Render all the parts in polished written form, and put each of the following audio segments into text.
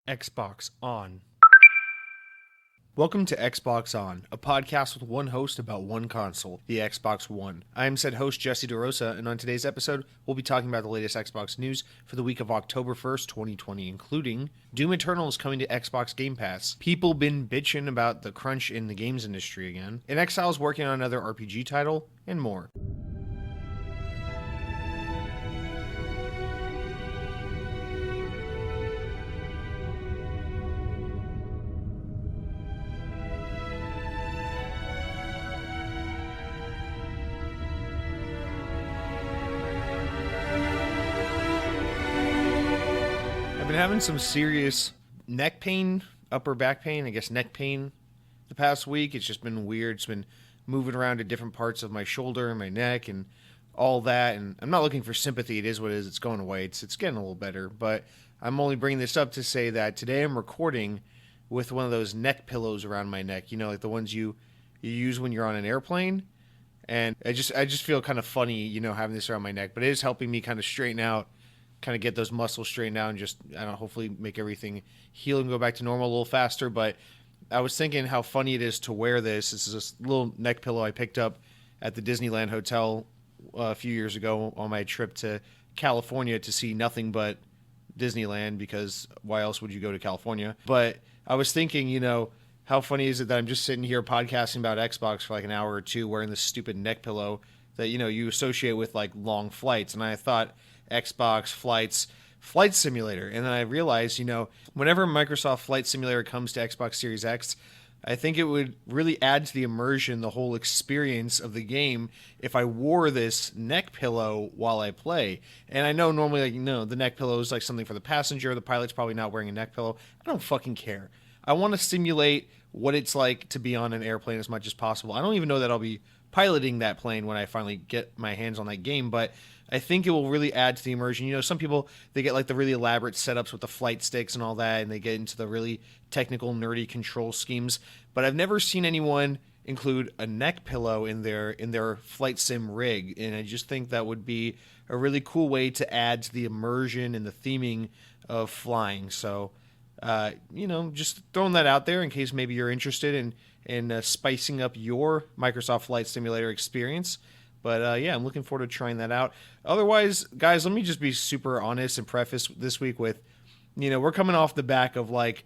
Xbox On. Welcome to Xbox On, a podcast with one host about one console, the Xbox One. I am said host Jesse DeRosa, and on today's episode, we'll be talking about the latest Xbox news for the week of October 1st, 2020, including Doom Eternal is coming to Xbox Game Pass, people been bitching about the crunch in the games industry again, inXile is working on another RPG title, and more. I've been having some serious neck pain, upper back pain, I guess neck pain the past week. It's just been weird. It's been moving around to different parts of my shoulder and my neck and all that. And I'm not looking for sympathy. It is what it is. It's going away. It's getting a little better. But I'm only bringing this up to say that today I'm recording with one of those neck pillows around my neck. You know, like the ones you use when you're on an airplane. And I just feel kind of funny, you know, having this around my neck. But it is helping me kind of straighten out, kind of get those muscles straightened out and just, I don't know, hopefully make everything heal and go back to normal a little faster. But I was thinking how funny it is to wear this. This is a little neck pillow I picked up at the Disneyland Hotel a few years ago on my trip to California to see nothing but Disneyland, because why else would you go to California? But I was thinking, you know, how funny is it that I'm just sitting here podcasting about Xbox for like an hour or two wearing this stupid neck pillow that, you know, you associate with like long flights. And I thought Xbox Flight Simulator. And then I realized, you know, whenever Microsoft Flight Simulator comes to Xbox Series X, I think it would really add to the immersion, the whole experience of the game, if I wore this neck pillow while I play. And I know normally, like, you know, the neck pillow is like something for the passenger. The pilot's probably not wearing a neck pillow. I don't fucking care. I want to simulate what it's like to be on an airplane as much as possible. I don't even know that I'll be piloting that plane when I finally get my hands on that game, but I think it will really add to the immersion. You know, some people, they get like the really elaborate setups with the flight sticks and all that, and they get into the really technical, nerdy control schemes. But I've never seen anyone include a neck pillow in their flight sim rig, and I just think that would be a really cool way to add to the immersion and the theming of flying. So, you know, just throwing that out there in case maybe you're interested in spicing up your Microsoft Flight Simulator experience. But yeah, I'm looking forward to trying that out. Otherwise, guys, let me just be super honest and preface this week with, you know, we're coming off the back of like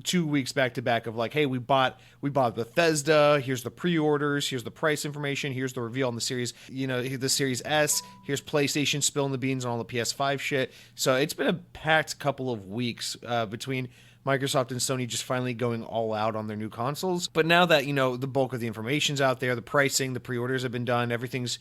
2 weeks back to back of like, hey, we bought Bethesda. Here's the pre-orders. Here's the price information. Here's the reveal on the series, you know, the Series S. Here's PlayStation spilling the beans on all the PS5 shit. So it's been a packed couple of weeks between Microsoft and Sony just finally going all out on their new consoles. But now that, you know, the bulk of the information's out there, the pricing, the pre-orders have been done, everything's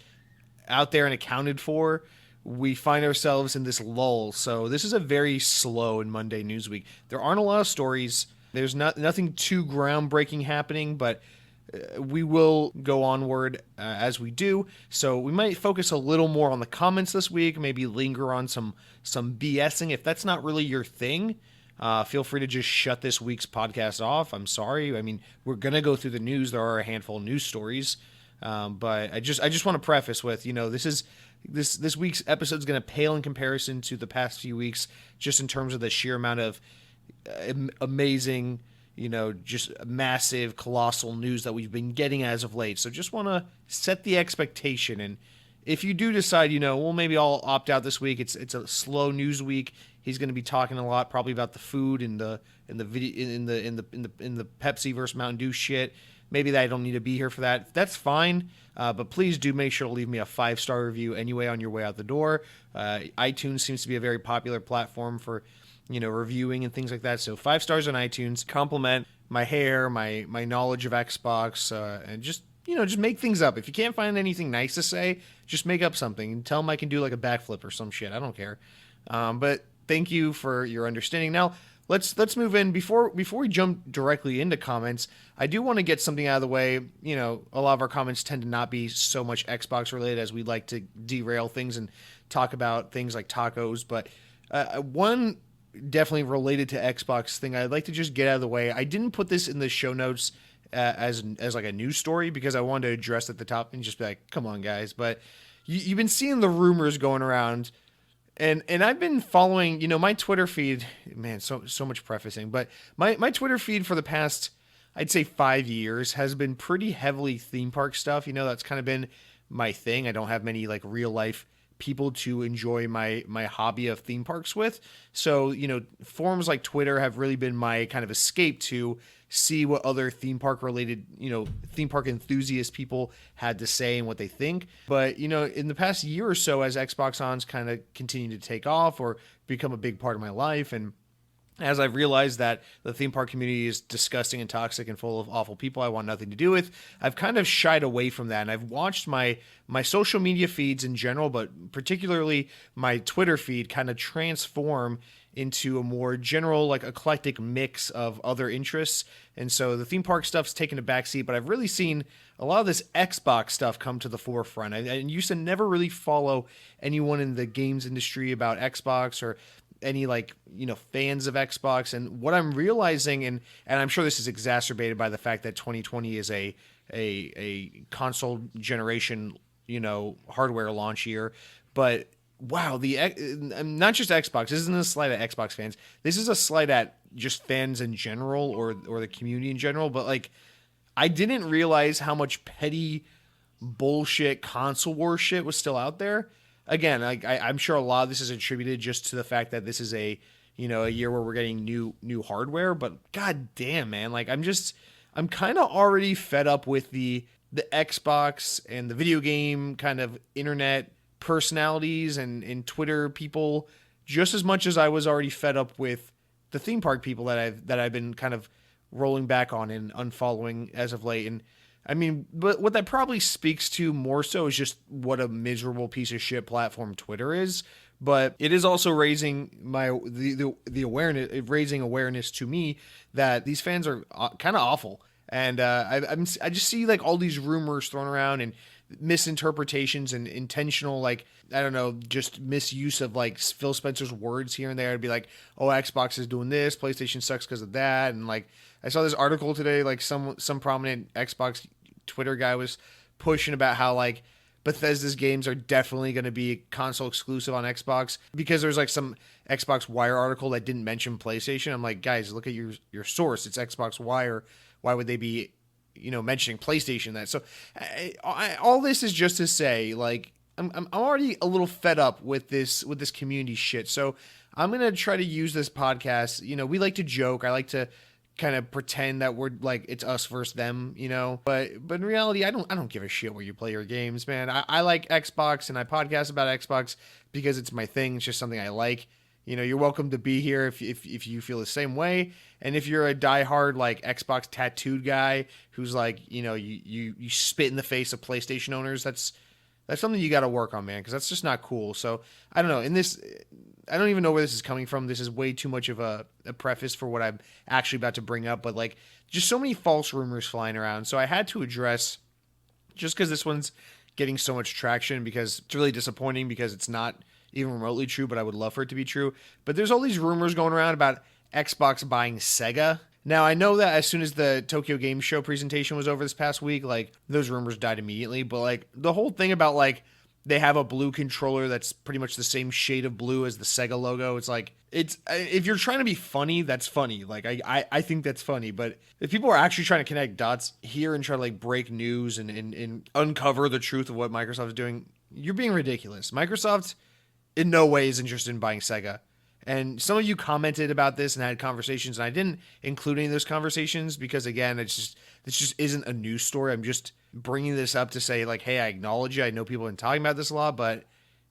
out there and accounted for, we find ourselves in this lull. So this is a very slow and Monday news week. There aren't a lot of stories. There's nothing too groundbreaking happening, but we will go onward as we do. So we might focus a little more on the comments this week, maybe linger on some BSing. If that's not really your thing, feel free to just shut this week's podcast off. I'm sorry. I mean, we're going to go through the news. There are a handful of news stories. But I just want to preface with, you know, this week's episode is going to pale in comparison to the past few weeks, just in terms of the sheer amount of amazing, you know, just massive, colossal news that we've been getting as of late. So just want to set the expectation. And if you do decide, you know, well, maybe I'll opt out this week. It's a slow news week. He's going to be talking a lot, probably about the food and the Pepsi versus Mountain Dew shit. Maybe that I don't need to be here for that. That's fine. But please do make sure to leave me a 5-star review anyway on your way out the door. iTunes seems to be a very popular platform for, you know, reviewing and things like that. So 5 stars on iTunes. Compliment my hair, my knowledge of Xbox, and just, you know, just make things up. If you can't find anything nice to say, just make up something and tell them I can do like a backflip or some shit. I don't care. But thank you for your understanding. Now, let's move in. Before we jump directly into comments, I do want to get something out of the way. You know, a lot of our comments tend to not be so much Xbox related, as we'd like to derail things and talk about things like tacos. But one definitely related to Xbox thing I'd like to just get out of the way. I didn't put this in the show notes as like a news story because I wanted to address at the top and just be like, come on, guys. But you've been seeing the rumors going around And I've been following, my Twitter feed, man, so much prefacing, but my Twitter feed for the past, I'd say 5 years has been pretty heavily theme park stuff. That's kind of been my thing. I don't have many like real life people to enjoy my hobby of theme parks with. So, forums like Twitter have really been my kind of escape to see what other theme park related, theme park enthusiast people had to say and what they think. But, in the past year or so, as Xbox On's kind of continued to take off or become a big part of my life, and as I've realized that the theme park community is disgusting and toxic and full of awful people I want nothing to do with, I've kind of shied away from that. And I've watched my social media feeds in general, but particularly my Twitter feed, kind of transform into a more general, like eclectic mix of other interests. And so the theme park stuff's taken a backseat, but I've really seen a lot of this Xbox stuff come to the forefront. I used to never really follow anyone in the games industry about Xbox or any fans of Xbox. And what I'm realizing, and I'm sure this is exacerbated by the fact that 2020 is a console generation, hardware launch year, but wow, not just Xbox. This isn't a slight at Xbox fans. This is a slight at just fans in general or the community in general. But I didn't realize how much petty bullshit console war shit was still out there. Again, I'm sure a lot of this is attributed just to the fact that this is a year where we're getting new hardware. But god damn, man, I'm kind of already fed up with the Xbox and the video game kind of internet personalities and Twitter people just as much as I was already fed up with the theme park people that I've been kind of rolling back on and unfollowing as of late. And I mean, but what that probably speaks to more so is just what a miserable piece of shit platform Twitter is. But it is also raising the awareness, raising awareness to me that these fans are kind of awful. And I just see all these rumors thrown around and misinterpretations and intentional, I don't know, just misuse of Phil Spencer's words here and there. I'd be like, oh, Xbox is doing this, PlayStation sucks because of that. And I saw this article today, some prominent Xbox Twitter guy was pushing about how Bethesda's games are definitely going to be console exclusive on Xbox because there's some Xbox Wire article that didn't mention PlayStation. I'm like, guys, look at your source. It's Xbox Wire. Why would they be, mentioning PlayStation? That so all this is just to say, I'm already a little fed up with this community shit. So I'm gonna try to use this podcast. We like to joke. I like to kind of pretend that we're it's us versus them, but in reality, I don't give a shit where you play your games, man. I like Xbox and I podcast about Xbox because it's my thing. It's just something I like. You're welcome to be here if you feel the same way. And if you're a diehard Xbox tattooed guy who's you spit in the face of PlayStation owners, that's something you got to work on, man, because that's just not cool. So I don't know. I don't even know where this is coming from. This is way too much of a preface for what I'm actually about to bring up. But just so many false rumors flying around. So I had to address, just because this one's getting so much traction, because it's really disappointing because it's not even remotely true, but I would love for it to be true. But there's all these rumors going around about Xbox buying Sega. Now, I know that as soon as the Tokyo Game Show presentation was over this past week, those rumors died immediately. But the whole thing about they have a blue controller that's pretty much the same shade of blue as the Sega logo. It's if you're trying to be funny, that's funny. I think that's funny. But if people are actually trying to connect dots here and try to break news and uncover the truth of what Microsoft is doing, you're being ridiculous. Microsoft in no way is interested in buying Sega. And some of you commented about this and had conversations, and I didn't include any of those conversations because, again, this just isn't a news story. I'm just bringing this up to say, hey, I acknowledge you. I know people have been talking about this a lot, but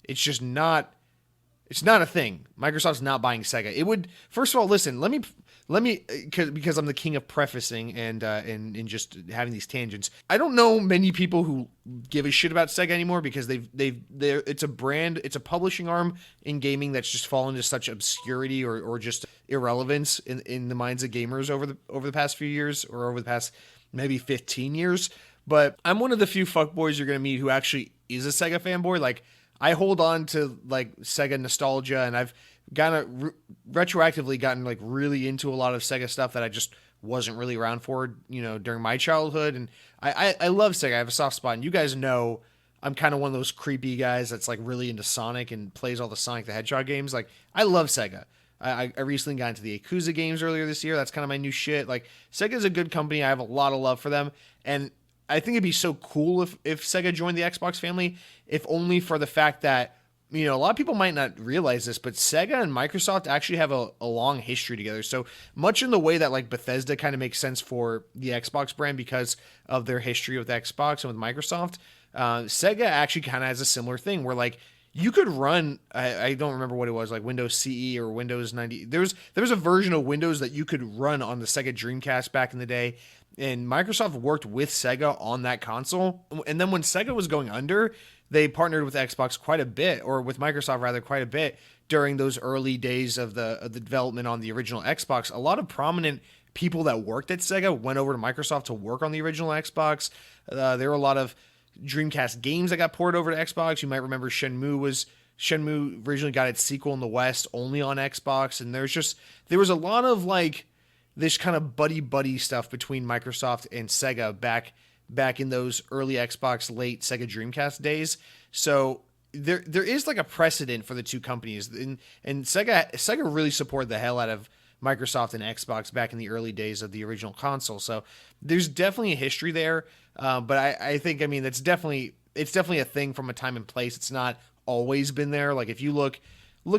it's just not. It's not a thing. Microsoft's not buying Sega. It would. First of all, listen. Let me because I'm the king of prefacing and just having these tangents. I don't know many people who give a shit about Sega anymore because it's a brand, it's a publishing arm in gaming that's just fallen into such obscurity or just irrelevance in the minds of gamers over the past few years or over the past maybe 15 years. But I'm one of the few fuckboys you're gonna meet who actually is a Sega fanboy. I hold on to Sega nostalgia, and I've retroactively gotten really into a lot of Sega stuff that I just wasn't really around for, during my childhood. And I love Sega. I have a soft spot, and you guys know I'm kind of one of those creepy guys that's like really into Sonic and plays all the Sonic the Hedgehog games. Like, I love Sega. I recently got into the Yakuza games earlier this year. That's kind of my new shit. Like, Sega's a good company. I have a lot of love for them. And I think it'd be so cool if Sega joined the Xbox family, if only for the fact that, a lot of people might not realize this, but Sega and Microsoft actually have a long history together. So much in the way that like Bethesda kind of makes sense for the Xbox brand because of their history with Xbox and with Microsoft, Sega actually kind of has a similar thing where like you could run, I don't remember what it was, like Windows CE or Windows 90. There was a version of Windows that you could run on the Sega Dreamcast back in the day. And Microsoft worked with Sega on that console. And then when Sega was going under, they partnered with Xbox quite a bit, or with Microsoft rather, quite a bit during those early days of the development on the original Xbox. A lot of prominent people that worked at Sega went over to Microsoft to work on the original Xbox. There were a lot of Dreamcast games that got ported over to Xbox. You might remember Shenmue originally got its sequel in the West only on Xbox, and there was a lot of like this kind of buddy stuff between Microsoft and Sega back in those early Xbox, late Sega Dreamcast days. So there is like a precedent for the two companies, and Sega really supported the hell out of Microsoft and Xbox back in the early days of the original console. So there's definitely a history there. But I think, it's definitely a thing from a time and place. It's not always been there. Like if you look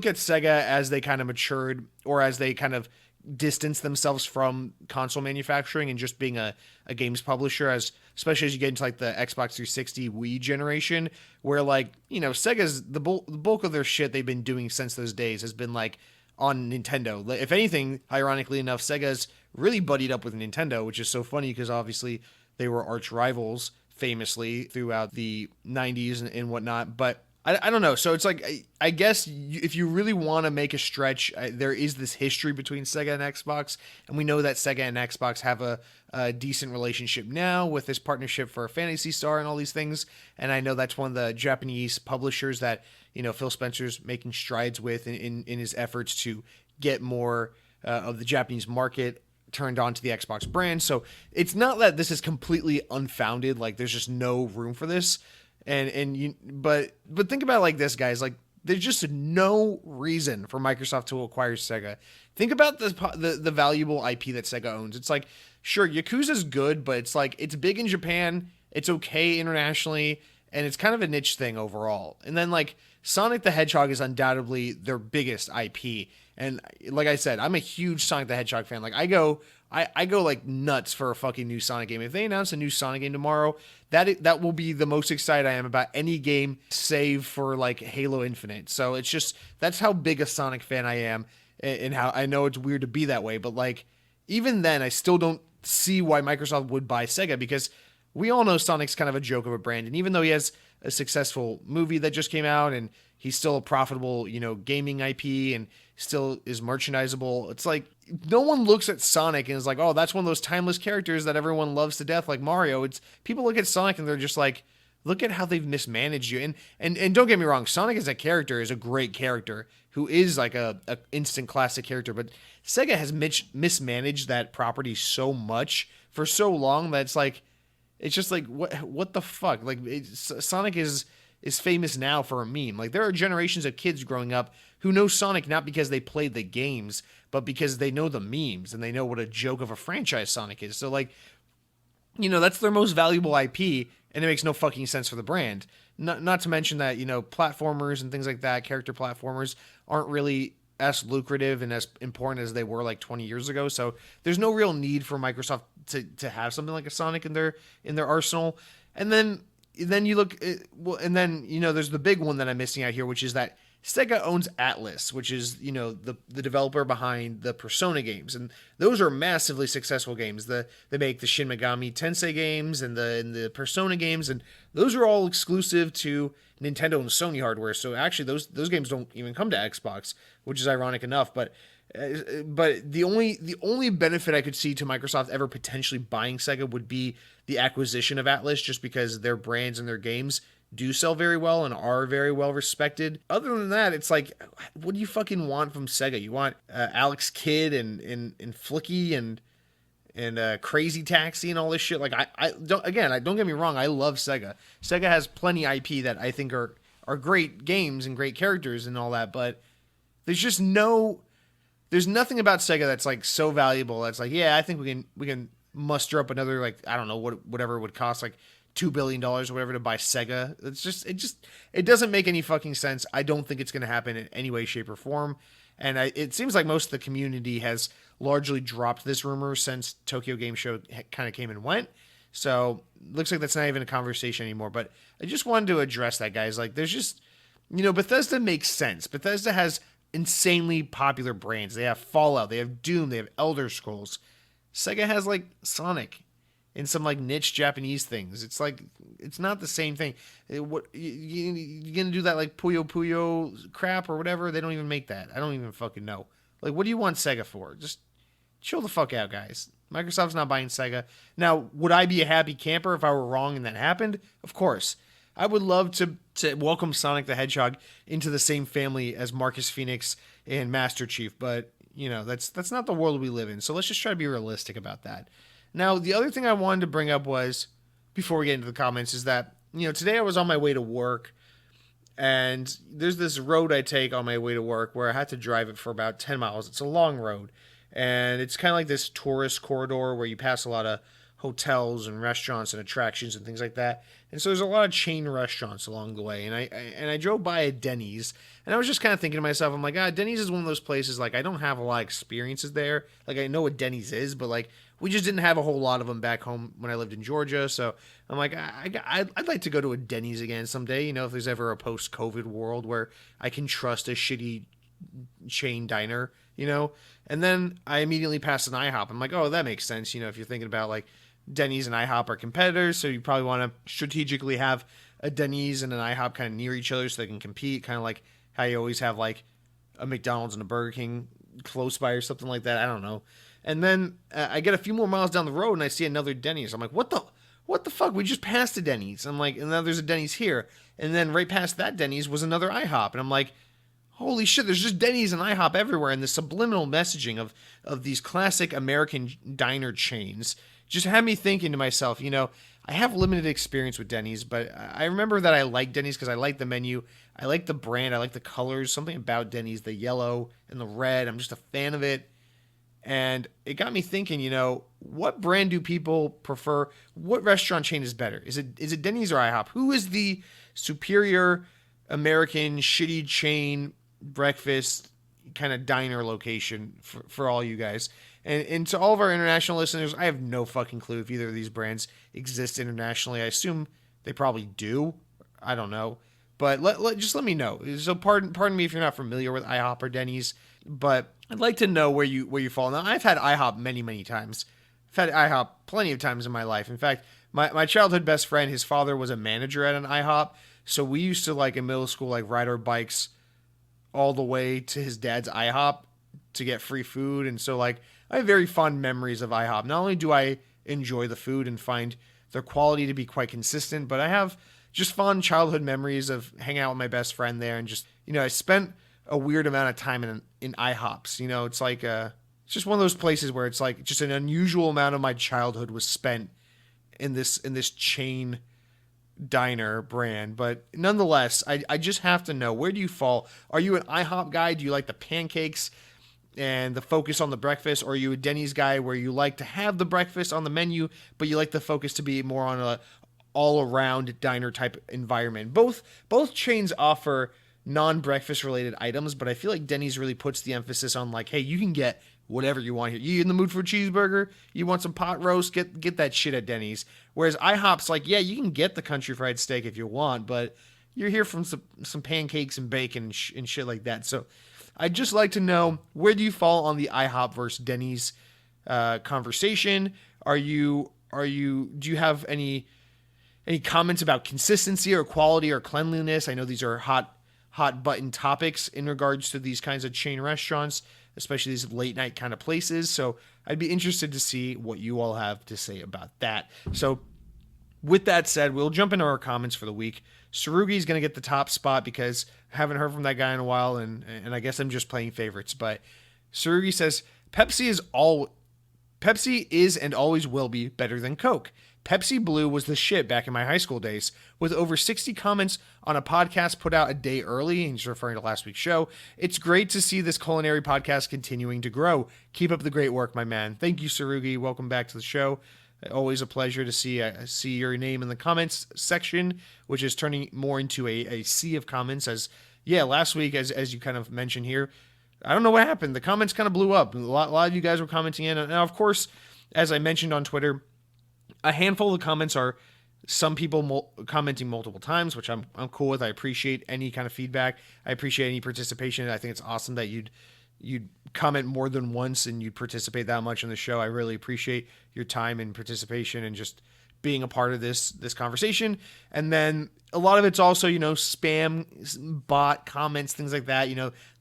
at Sega as they kind of matured, or as they kind of distance themselves from console manufacturing and just being a games publisher, especially as you get into like the Xbox 360 Wii generation, where like, Sega's the bulk of their shit they've been doing since those days has been like on Nintendo. If anything, ironically enough, Sega's really buddied up with Nintendo, which is so funny because obviously they were arch rivals famously throughout the 90s and whatnot. But I don't know. So it's like, I guess if you really want to make a stretch, there is this history between Sega and Xbox. And we know that Sega and Xbox have a decent relationship now with this partnership for Phantasy Star and all these things. And I know that's one of the Japanese publishers that, Phil Spencer's making strides with in his efforts to get more of the Japanese market turned on to the Xbox brand. So it's not that this is completely unfounded. Like there's just no room for this. But think about it like this, guys. Like there's just no reason for Microsoft to acquire Sega. Think about the valuable IP that Sega owns. It's like, sure, Yakuza's good, but it's like it's big in Japan, it's okay internationally, and it's kind of a niche thing overall. And then like Sonic the Hedgehog is undoubtedly their biggest IP. And like I said, I'm a huge Sonic the Hedgehog fan. Like I go like nuts for a fucking new Sonic game. If they announce a new Sonic game tomorrow, that will be the most excited I am about any game, save for like Halo Infinite. So it's just, that's how big a Sonic fan I am, and how I know it's weird to be that way. But like, even then, I still don't see why Microsoft would buy Sega, because we all know Sonic's kind of a joke of a brand. And even though he has a successful movie that just came out, and he's still a profitable, gaming IP, and still is merchandisable, it's like no one looks at Sonic and is like, oh, that's one of those timeless characters that everyone loves to death, like Mario. It's people look at Sonic and they're just like, look at how they've mismanaged you. And don't get me wrong, Sonic as a character is a great character who is like a instant classic character, but Sega has mismanaged that property so much for so long that it's just like, what the fuck? Like Sonic is famous now for a meme. Like there are generations of kids growing up who know Sonic not because they played the games, but because they know the memes and they know what a joke of a franchise Sonic is. So like, that's their most valuable IP, and it makes no fucking sense for the brand. Not to mention that, platformers and things like that, character platformers aren't really as lucrative and as important as they were like 20 years ago. So there's no real need for Microsoft to have something like a Sonic in their arsenal. And then you look at, and then there's the big one that I'm missing out here, which is that Sega owns Atlas, which is the developer behind the Persona games, and those are massively successful games. They make the Shin Megami Tensei games and the Persona games, and those are all exclusive to Nintendo and Sony hardware. So actually, those games don't even come to Xbox, which is ironic enough. But the only benefit I could see to Microsoft ever potentially buying Sega would be the acquisition of Atlas, just because their brands and their games do sell very well and are very well respected. Other than that, it's like, what do you fucking want from Sega? You want Alex Kidd and Flicky and and Crazy Taxi and all this shit. Like I don't get me wrong, I love Sega. Sega has plenty IP that I think are great games and great characters and all that, but there's just there's nothing about Sega that's like so valuable. That's like, yeah, I think we can muster up another, like, I don't know, whatever it would cost, like $2 billion or whatever to buy Sega. It doesn't make any fucking sense. I don't think it's going to happen in any way, shape, or form. And it seems like most of the community has largely dropped this rumor since Tokyo Game Show kind of came and went. So looks like that's not even a conversation anymore. But I just wanted to address that, guys. Like, there's just, Bethesda makes sense. Bethesda has insanely popular brands. They have Fallout, they have Doom, they have Elder Scrolls. Sega has like Sonic and some like niche Japanese things. It's like, it's not the same thing. What you gonna do that like Puyo Puyo crap or whatever? They don't even make that. I don't even fucking know. Like, what do you want Sega for? Just chill the fuck out, guys. Microsoft's not buying Sega. Now, would I be a happy camper if I were wrong and that happened? Of course. I would love to welcome Sonic the Hedgehog into the same family as Marcus Phoenix and Master Chief, but that's not the world we live in. So let's just try to be realistic about that. Now, the other thing I wanted to bring up was, before we get into the comments, is that today I was on my way to work, and there's this road I take on my way to work where I had to drive it for about 10 miles. It's a long road, and it's kind of like this tourist corridor where you pass a lot of hotels and restaurants and attractions and things like that. And so there's a lot of chain restaurants along the way. And I drove by a Denny's, and I was just kind of thinking to myself, I'm like, Denny's is one of those places, like, I don't have a lot of experiences there. Like, I know what Denny's is, but like, we just didn't have a whole lot of them back home when I lived in Georgia. So I'm like, I'd like to go to a Denny's again someday, if there's ever a post-COVID world where I can trust a shitty chain diner, And then I immediately passed an IHOP. I'm like, oh, that makes sense, if you're thinking about like Denny's and IHOP are competitors, so you probably want to strategically have a Denny's and an IHOP kind of near each other so they can compete, kind of like how you always have like a McDonald's and a Burger King close by or something like that. I don't know. And then I get a few more miles down the road and I see another Denny's. I'm like, what the fuck? We just passed a Denny's. I'm like, and now there's a Denny's here. And then right past that Denny's was another IHOP. And I'm like, holy shit, there's just Denny's and IHOP everywhere. And the subliminal messaging of these classic American diner chains just had me thinking to myself, I have limited experience with Denny's, but I remember that I like Denny's because I like the menu. I like the brand. I like the colors. Something about Denny's, the yellow and the red. I'm just a fan of it. And it got me thinking, what brand do people prefer? What restaurant chain is better? Is it Denny's or IHOP? Who is the superior American shitty chain breakfast kind of diner location for all you guys? And to all of our international listeners, I have no fucking clue if either of these brands exist internationally. I assume they probably do. I don't know. But just let me know. So pardon me if you're not familiar with IHOP or Denny's, but I'd like to know where you fall. Now, I've had IHOP many, many times. I've had IHOP plenty of times in my life. In fact, my childhood best friend, his father was a manager at an IHOP. So we used to, like, in middle school, like, ride our bikes all the way to his dad's IHOP to get free food. And so, like, I have very fond memories of IHOP. Not only do I enjoy the food and find their quality to be quite consistent, but I have just fond childhood memories of hanging out with my best friend there. And just, I spent a weird amount of time in IHOPs. It's like, it's just one of those places where it's like just an unusual amount of my childhood was spent in this chain diner brand. But nonetheless, I just have to know, where do you fall? Are you an IHOP guy? Do you like the pancakes and the focus on the breakfast? Or are you a Denny's guy where you like to have the breakfast on the menu, but you like the focus to be more on a all-around diner type environment? Both chains offer non-breakfast related items, but I feel like Denny's really puts the emphasis on, like, hey, you can get whatever you want here. You in the mood for a cheeseburger? You want some pot roast? Get that shit at Denny's. Whereas IHOP's like, yeah, you can get the country fried steak if you want, but you're here from some pancakes and bacon and shit like that. So I'd just like to know, where do you fall on the IHOP versus Denny's conversation? Do you have any comments about consistency or quality or cleanliness? I know these are hot button topics in regards to these kinds of chain restaurants, especially these late night kind of places. So I'd be interested to see what you all have to say about that. So with that said, we'll jump into our comments for the week. Sarugi's going to get the top spot because I haven't heard from that guy in a while, and I guess I'm just playing favorites. But Sarugi says, Pepsi is Pepsi is and always will be better than Coke. Pepsi Blue was the shit back in my high school days. With over 60 comments on a podcast put out a day early, and he's referring to last week's show, it's great to see this culinary podcast continuing to grow. Keep up the great work, my man. Thank you, Sarugi. Welcome back to the show. Always a pleasure to see your name in the comments section, which is turning more into a sea of comments. As last week, as you kind of mentioned here, I don't know what happened. The comments kind of blew up. A lot of you guys were commenting in. Now, of course, as I mentioned on Twitter, a handful of the comments are some people commenting multiple times, which I'm cool with. I appreciate any kind of feedback. I appreciate any participation. I think it's awesome that you'd comment more than once and you'd participate that much in the show. I really appreciate your time and participation and just being a part of this conversation. And then a lot of it's also, spam bot comments, things like that.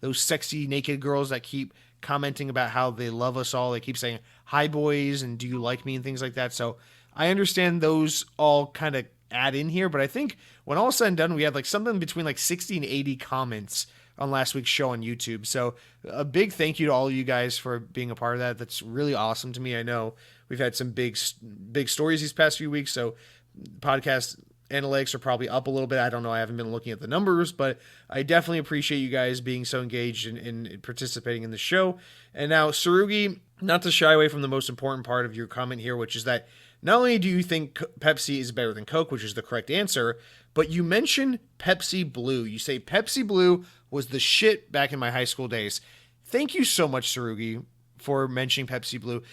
Those sexy naked girls that keep commenting about how they love us all. They keep saying, "Hi boys," and "Do you like me?" and things like that. So I understand those all kind of add in here, but I think when all is said and done, we had something between 60 and 80 comments on last week's show on YouTube. So a big thank you to all of you guys for being a part of that. That's really awesome to me. I know we've had some big stories these past few weeks, so podcast analytics are probably up a little bit. I don't know. I haven't been looking at the numbers, but I definitely appreciate you guys being so engaged in participating in the show. And now, Sarugi, not to shy away from the most important part of your comment here, which is that not only do you think Pepsi is better than Coke, which is the correct answer, but you mentioned Pepsi Blue. You say Pepsi Blue was the shit back in my high school days. Thank you so much, Sarugi, for mentioning Pepsi Blue.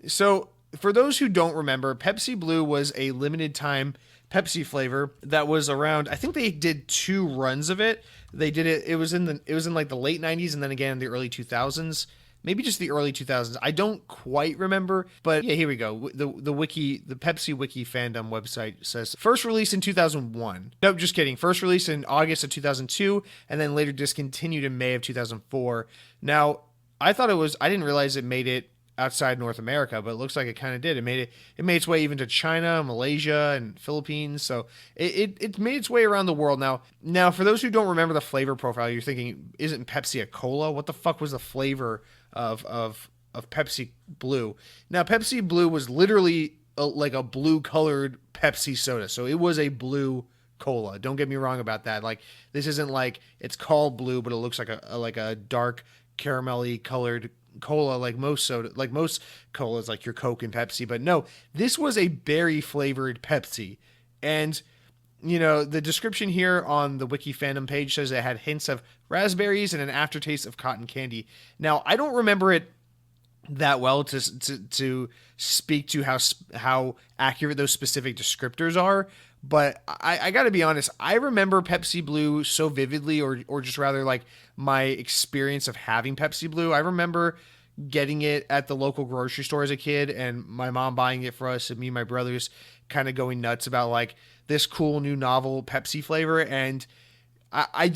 So for those who don't remember, Pepsi Blue was a limited time Pepsi flavor that was around. I think they did 2 runs of it. They did it. It was in the late 90s and then again in the early 2000s. Maybe just the early 2000s. I don't quite remember, but yeah, here we go. The Pepsi Wiki fandom website says first release in 2001. Nope, just kidding. First release in August of 2002, and then later discontinued in May of 2004. Now, I didn't realize it made it outside North America, but it looks like it kind of did. It made its way even to China, Malaysia, and Philippines. So it made its way around the world. Now, for those who don't remember the flavor profile, you're thinking, isn't Pepsi a cola? What the fuck was the flavor of Pepsi Blue? Now, Pepsi Blue was literally like a blue colored Pepsi soda. So it was a blue cola. Don't get me wrong about that. This isn't it's called blue, but it looks like a dark caramelly colored cola like most colas, like your Coke and Pepsi. But no, this was a berry flavored Pepsi. And the description here on the Wiki fandom page says it had hints of raspberries and an aftertaste of cotton candy. Now, I don't remember it that well to speak to how accurate those specific descriptors are, but I got to be honest, I remember Pepsi Blue so vividly, or just rather my experience of having Pepsi Blue. I remember getting it at the local grocery store as a kid and my mom buying it for us and me and my brothers kind of going nuts about this cool new novel Pepsi flavor. And I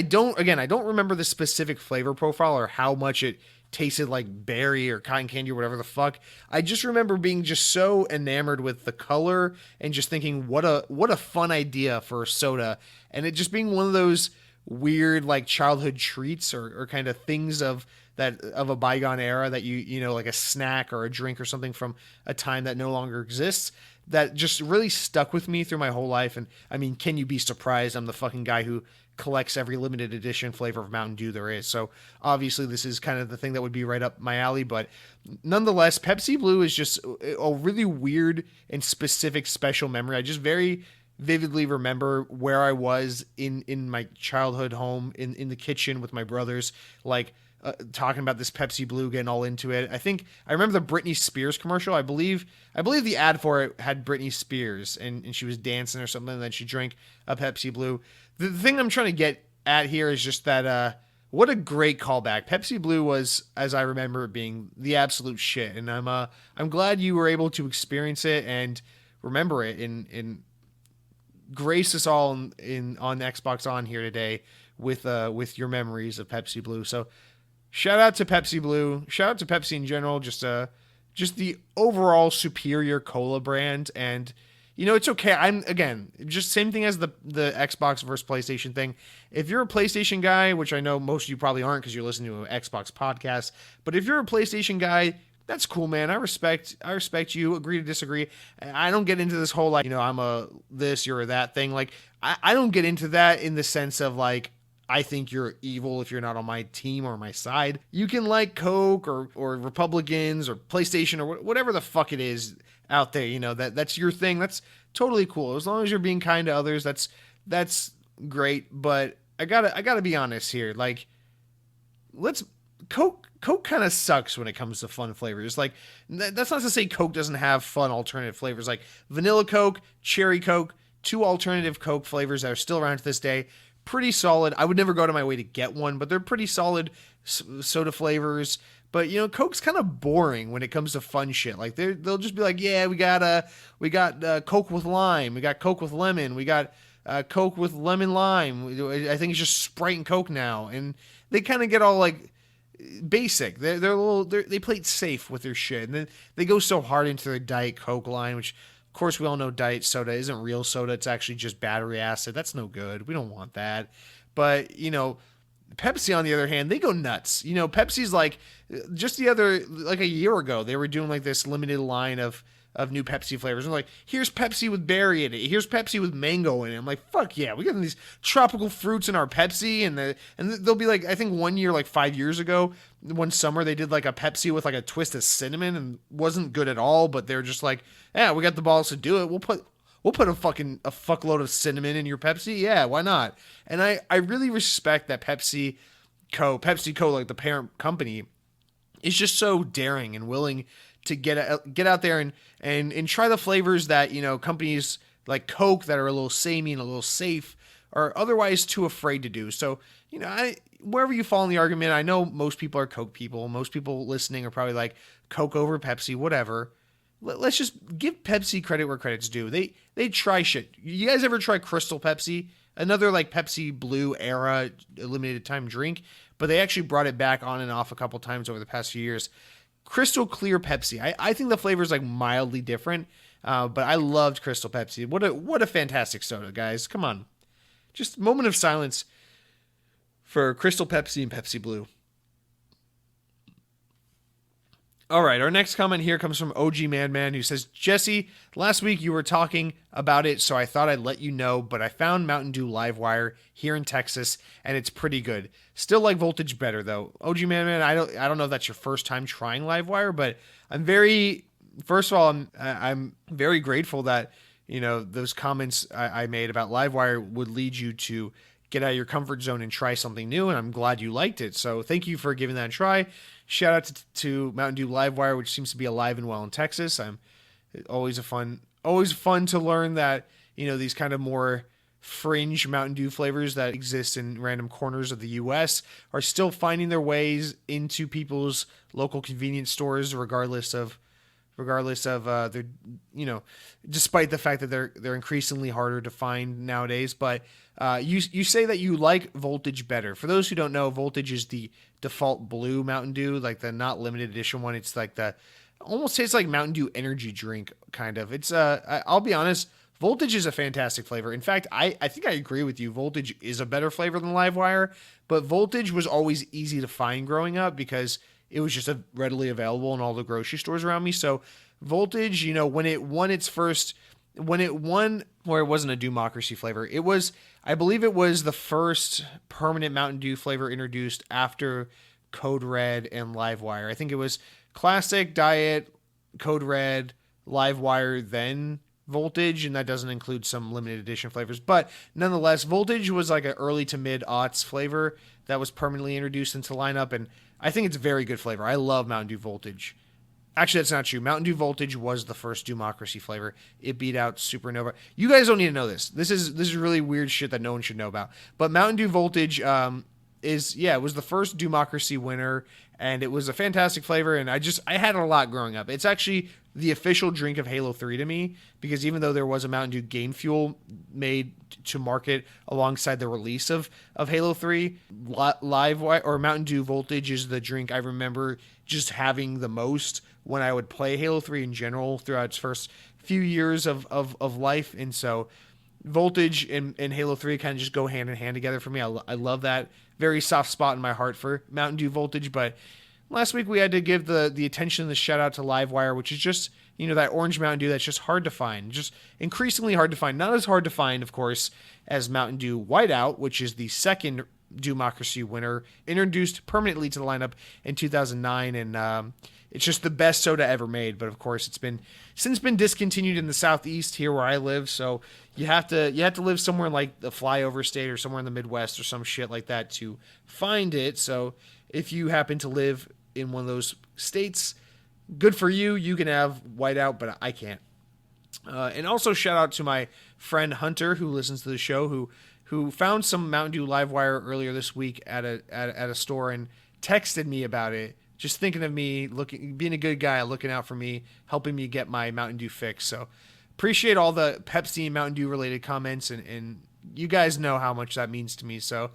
don't remember the specific flavor profile or how much it tasted like berry or cotton candy or whatever the fuck. I just remember being just so enamored with the color and just thinking what a fun idea for a soda, and it just being one of those weird childhood treats or kind of things of a bygone era that you like a snack or a drink or something from a time that no longer exists, that just really stuck with me through my whole life. And I mean, can you be surprised I'm the fucking guy who collects every limited edition flavor of Mountain Dew there is? So obviously this is kind of the thing that would be right up my alley, but nonetheless, Pepsi Blue is just a really weird and specific special memory. I just very vividly remember where I was in my childhood home in the kitchen with my brothers, talking about this Pepsi Blue, getting all into it. I remember the Britney Spears commercial. I believe the ad for it had Britney Spears and she was dancing or something, and then she drank a Pepsi Blue. The thing I'm trying to get at here is just that what a great callback. Pepsi Blue was, as I remember it, being the absolute shit, and I'm glad you were able to experience it and remember it and grace us all on Xbox On here today with your memories of Pepsi Blue. So shout out to Pepsi Blue. Shout out to Pepsi in general. Just the overall superior cola brand. And it's okay. I'm, again, just same thing as the Xbox versus PlayStation thing. If you're a PlayStation guy, which I know most of you probably aren't because you're listening to an Xbox podcast, but if you're a PlayStation guy, That's cool, man. I respect you. Agree to disagree. I don't get into this whole like, I'm a this, you're a that thing. Like I don't get into that in the sense of like I think you're evil if you're not on my team or my side. You can like Coke or Republicans or PlayStation or whatever the fuck it is out there, that's your thing. That's totally cool. As long as you're being kind to others, that's great. But I gotta be honest here. Like, let's Coke kind of sucks when it comes to fun flavors. Like, that's not to say Coke doesn't have fun alternative flavors. Like vanilla Coke, cherry Coke, two alternative Coke flavors that are still around to this day. Pretty solid. I would never go to my way to get one, but they're pretty solid soda flavors. But Coke's kind of boring when it comes to fun shit. Like they'll just be like, yeah, we got Coke with lime, we got Coke with lemon, we got Coke with lemon lime. I think it's just Sprite and Coke now, and they kind of get all like basic. They play it safe with their shit, and then they go so hard into their Diet Coke line, which of course we all know diet soda isn't real soda. It's actually just battery acid. That's no good. We don't want that. But Pepsi on the other hand, they go nuts. Pepsi's like just a year ago, they were doing like this limited line of new Pepsi flavors. And like, here's Pepsi with berry in it. Here's Pepsi with mango in it. I'm like, fuck yeah, we got these tropical fruits in our Pepsi. And they'll be like, I think one year, like 5 years ago, one summer, they did like a Pepsi with like a twist of cinnamon and wasn't good at all. But they're just like, yeah, we got the balls to do it. We'll put a fuckload of cinnamon in your Pepsi. Yeah, why not? And I really respect that PepsiCo, like the parent company, is just so daring and willing to get out there and try the flavors that companies like Coke that are a little samey and a little safe are otherwise too afraid to do. So wherever you fall in the argument, I know most people are Coke people. Most people listening are probably like Coke over Pepsi, whatever. Let's just give Pepsi credit where credit's due. They try shit. You guys ever try Crystal Pepsi? Another like Pepsi Blue era limited time drink, but they actually brought it back on and off a couple times over the past few years. Crystal Clear Pepsi. I think the flavor is like mildly different, but I loved Crystal Pepsi. What a fantastic soda, guys. Come on. Just a moment of silence for Crystal Pepsi and Pepsi Blue. All right, our next comment here comes from OG Madman, who says, Jesse, last week you were talking about it, so I thought I'd let you know, but I found Mountain Dew Livewire here in Texas, and it's pretty good. Still like Voltage better, though. OG Madman, I don't know if that's your first time trying Livewire, but first of all, I'm very grateful that, those comments I made about Livewire would lead you to get out of your comfort zone and try something new, and I'm glad you liked it. So thank you for giving that a try. Shout out to Mountain Dew Livewire, which seems to be alive and well in Texas. I'm always fun to learn that these kind of more fringe Mountain Dew flavors that exist in random corners of the U.S. are still finding their ways into people's local convenience stores, regardless of their despite the fact that they're increasingly harder to find nowadays. But you say that you like Voltage better. For those who don't know, Voltage is the default blue Mountain Dew, like the not limited edition one. It's like almost tastes like Mountain Dew energy drink kind of. It's I'll be honest, Voltage is a fantastic flavor. In fact, I think I agree with you. Voltage is a better flavor than Livewire, but Voltage was always easy to find growing up because it was just readily available in all the grocery stores around me. So Voltage, when it won where it wasn't a Democracy flavor, I believe it was the first permanent Mountain Dew flavor introduced after Code Red and Livewire. I think it was Classic, Diet, Code Red, Livewire, then Voltage, and that doesn't include some limited edition flavors. But nonetheless, Voltage was like an early to mid-aughts flavor that was permanently introduced into lineup, and I think it's a very good flavor. I love Mountain Dew Voltage. Actually, that's not true. Mountain Dew Voltage was the first Democracy flavor. It beat out Supernova. You guys don't need to know this. This is really weird shit that no one should know about. But Mountain Dew Voltage it was the first Democracy winner, and it was a fantastic flavor, and I had it a lot growing up. It's actually the official drink of Halo 3 to me, because even though there was a Mountain Dew Game Fuel made to market alongside the release of Halo 3, Livewire or Mountain Dew Voltage is the drink I remember just having the most when I would play Halo 3 in general throughout its first few years of life. And so Voltage and Halo 3 kind of just go hand in hand together for me. I love that. Very soft spot in my heart for Mountain Dew Voltage, but last week we had to give the attention and the shout out to Livewire, which is just, that orange Mountain Dew that's just hard to find. Just increasingly hard to find. Not as hard to find, of course, as Mountain Dew Whiteout, which is the second Democracy winner, introduced permanently to the lineup in 2009, and it's just the best soda ever made. But of course, it's since been discontinued in the Southeast here where I live. So you have to live somewhere like the flyover state or somewhere in the Midwest or some shit like that to find it. So if you happen to live in one of those states, good for you. You can have Whiteout, but I can't. And also shout out to my friend Hunter, who listens to the show, who found some Mountain Dew Livewire earlier this week at a store and texted me about it. Just thinking of me, being a good guy, looking out for me, helping me get my Mountain Dew fix. So appreciate all the Pepsi and Mountain Dew related comments, and you guys know how much that means to me. So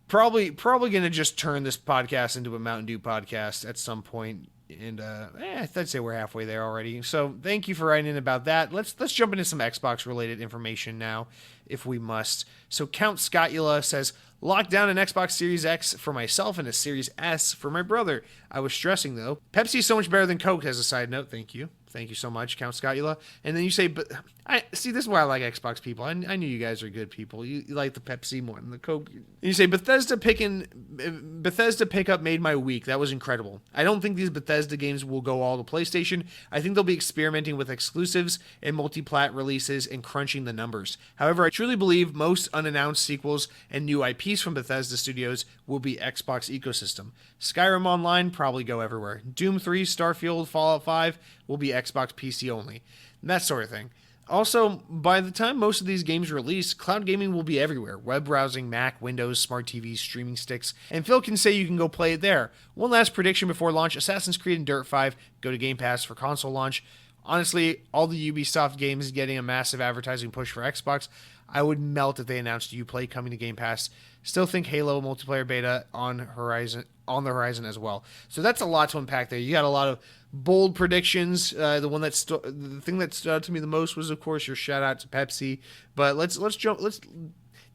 probably going to just turn this podcast into a Mountain Dew podcast at some point. And I'd say we're halfway there already. So thank you for writing in about that. Let's jump into some Xbox related information now, if we must. So Count Scotula says, locked down an Xbox Series X for myself and a Series S for my brother. I was stressing though. Pepsi's so much better than Coke, as a side note. Thank you. Thank you so much, Count Scotula. And then you say, but I see, this is why I like Xbox people. I knew you guys are good people. You like the Pepsi more than the Coke. And you say, Bethesda pickup made my week. That was incredible. I don't think these Bethesda games will go all to PlayStation. I think they'll be experimenting with exclusives and multi-plat releases and crunching the numbers. However, I truly believe most unannounced sequels and new IPs from Bethesda Studios will be Xbox ecosystem. Skyrim Online probably go everywhere. Doom 3, Starfield, Fallout 5 will be Xbox PC only. That sort of thing. Also, by the time most of these games release, cloud gaming will be everywhere. Web browsing, Mac, Windows, smart TVs, streaming sticks, and Phil can say you can go play it there. One last prediction before launch, Assassin's Creed and Dirt 5 go to Game Pass for console launch. Honestly, all the Ubisoft games getting a massive advertising push for Xbox. I would melt if they announced Uplay coming to Game Pass. Still think Halo multiplayer beta on the horizon as well. So that's a lot to unpack there. You got a lot of bold predictions. The thing that stood out to me the most was, of course, your shout out to Pepsi. But let's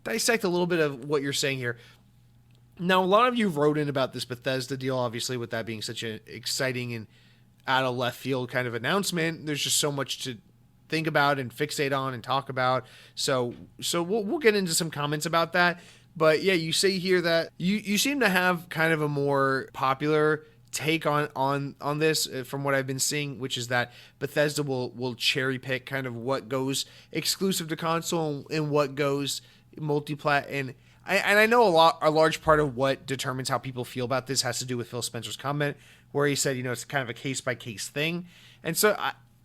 dissect a little bit of what you're saying here. Now, a lot of you wrote in about this Bethesda deal, obviously, with that being such an exciting and out of left field kind of announcement. There's just so much to think about and fixate on and talk about. So we'll get into some comments about that. But yeah, you say here that you seem to have kind of a more popular take on this from what I've been seeing, which is that Bethesda will cherry pick kind of what goes exclusive to console and what goes multi-plat. And I know a large part of what determines how people feel about this has to do with Phil Spencer's comment, where he said, it's kind of a case by case thing. And so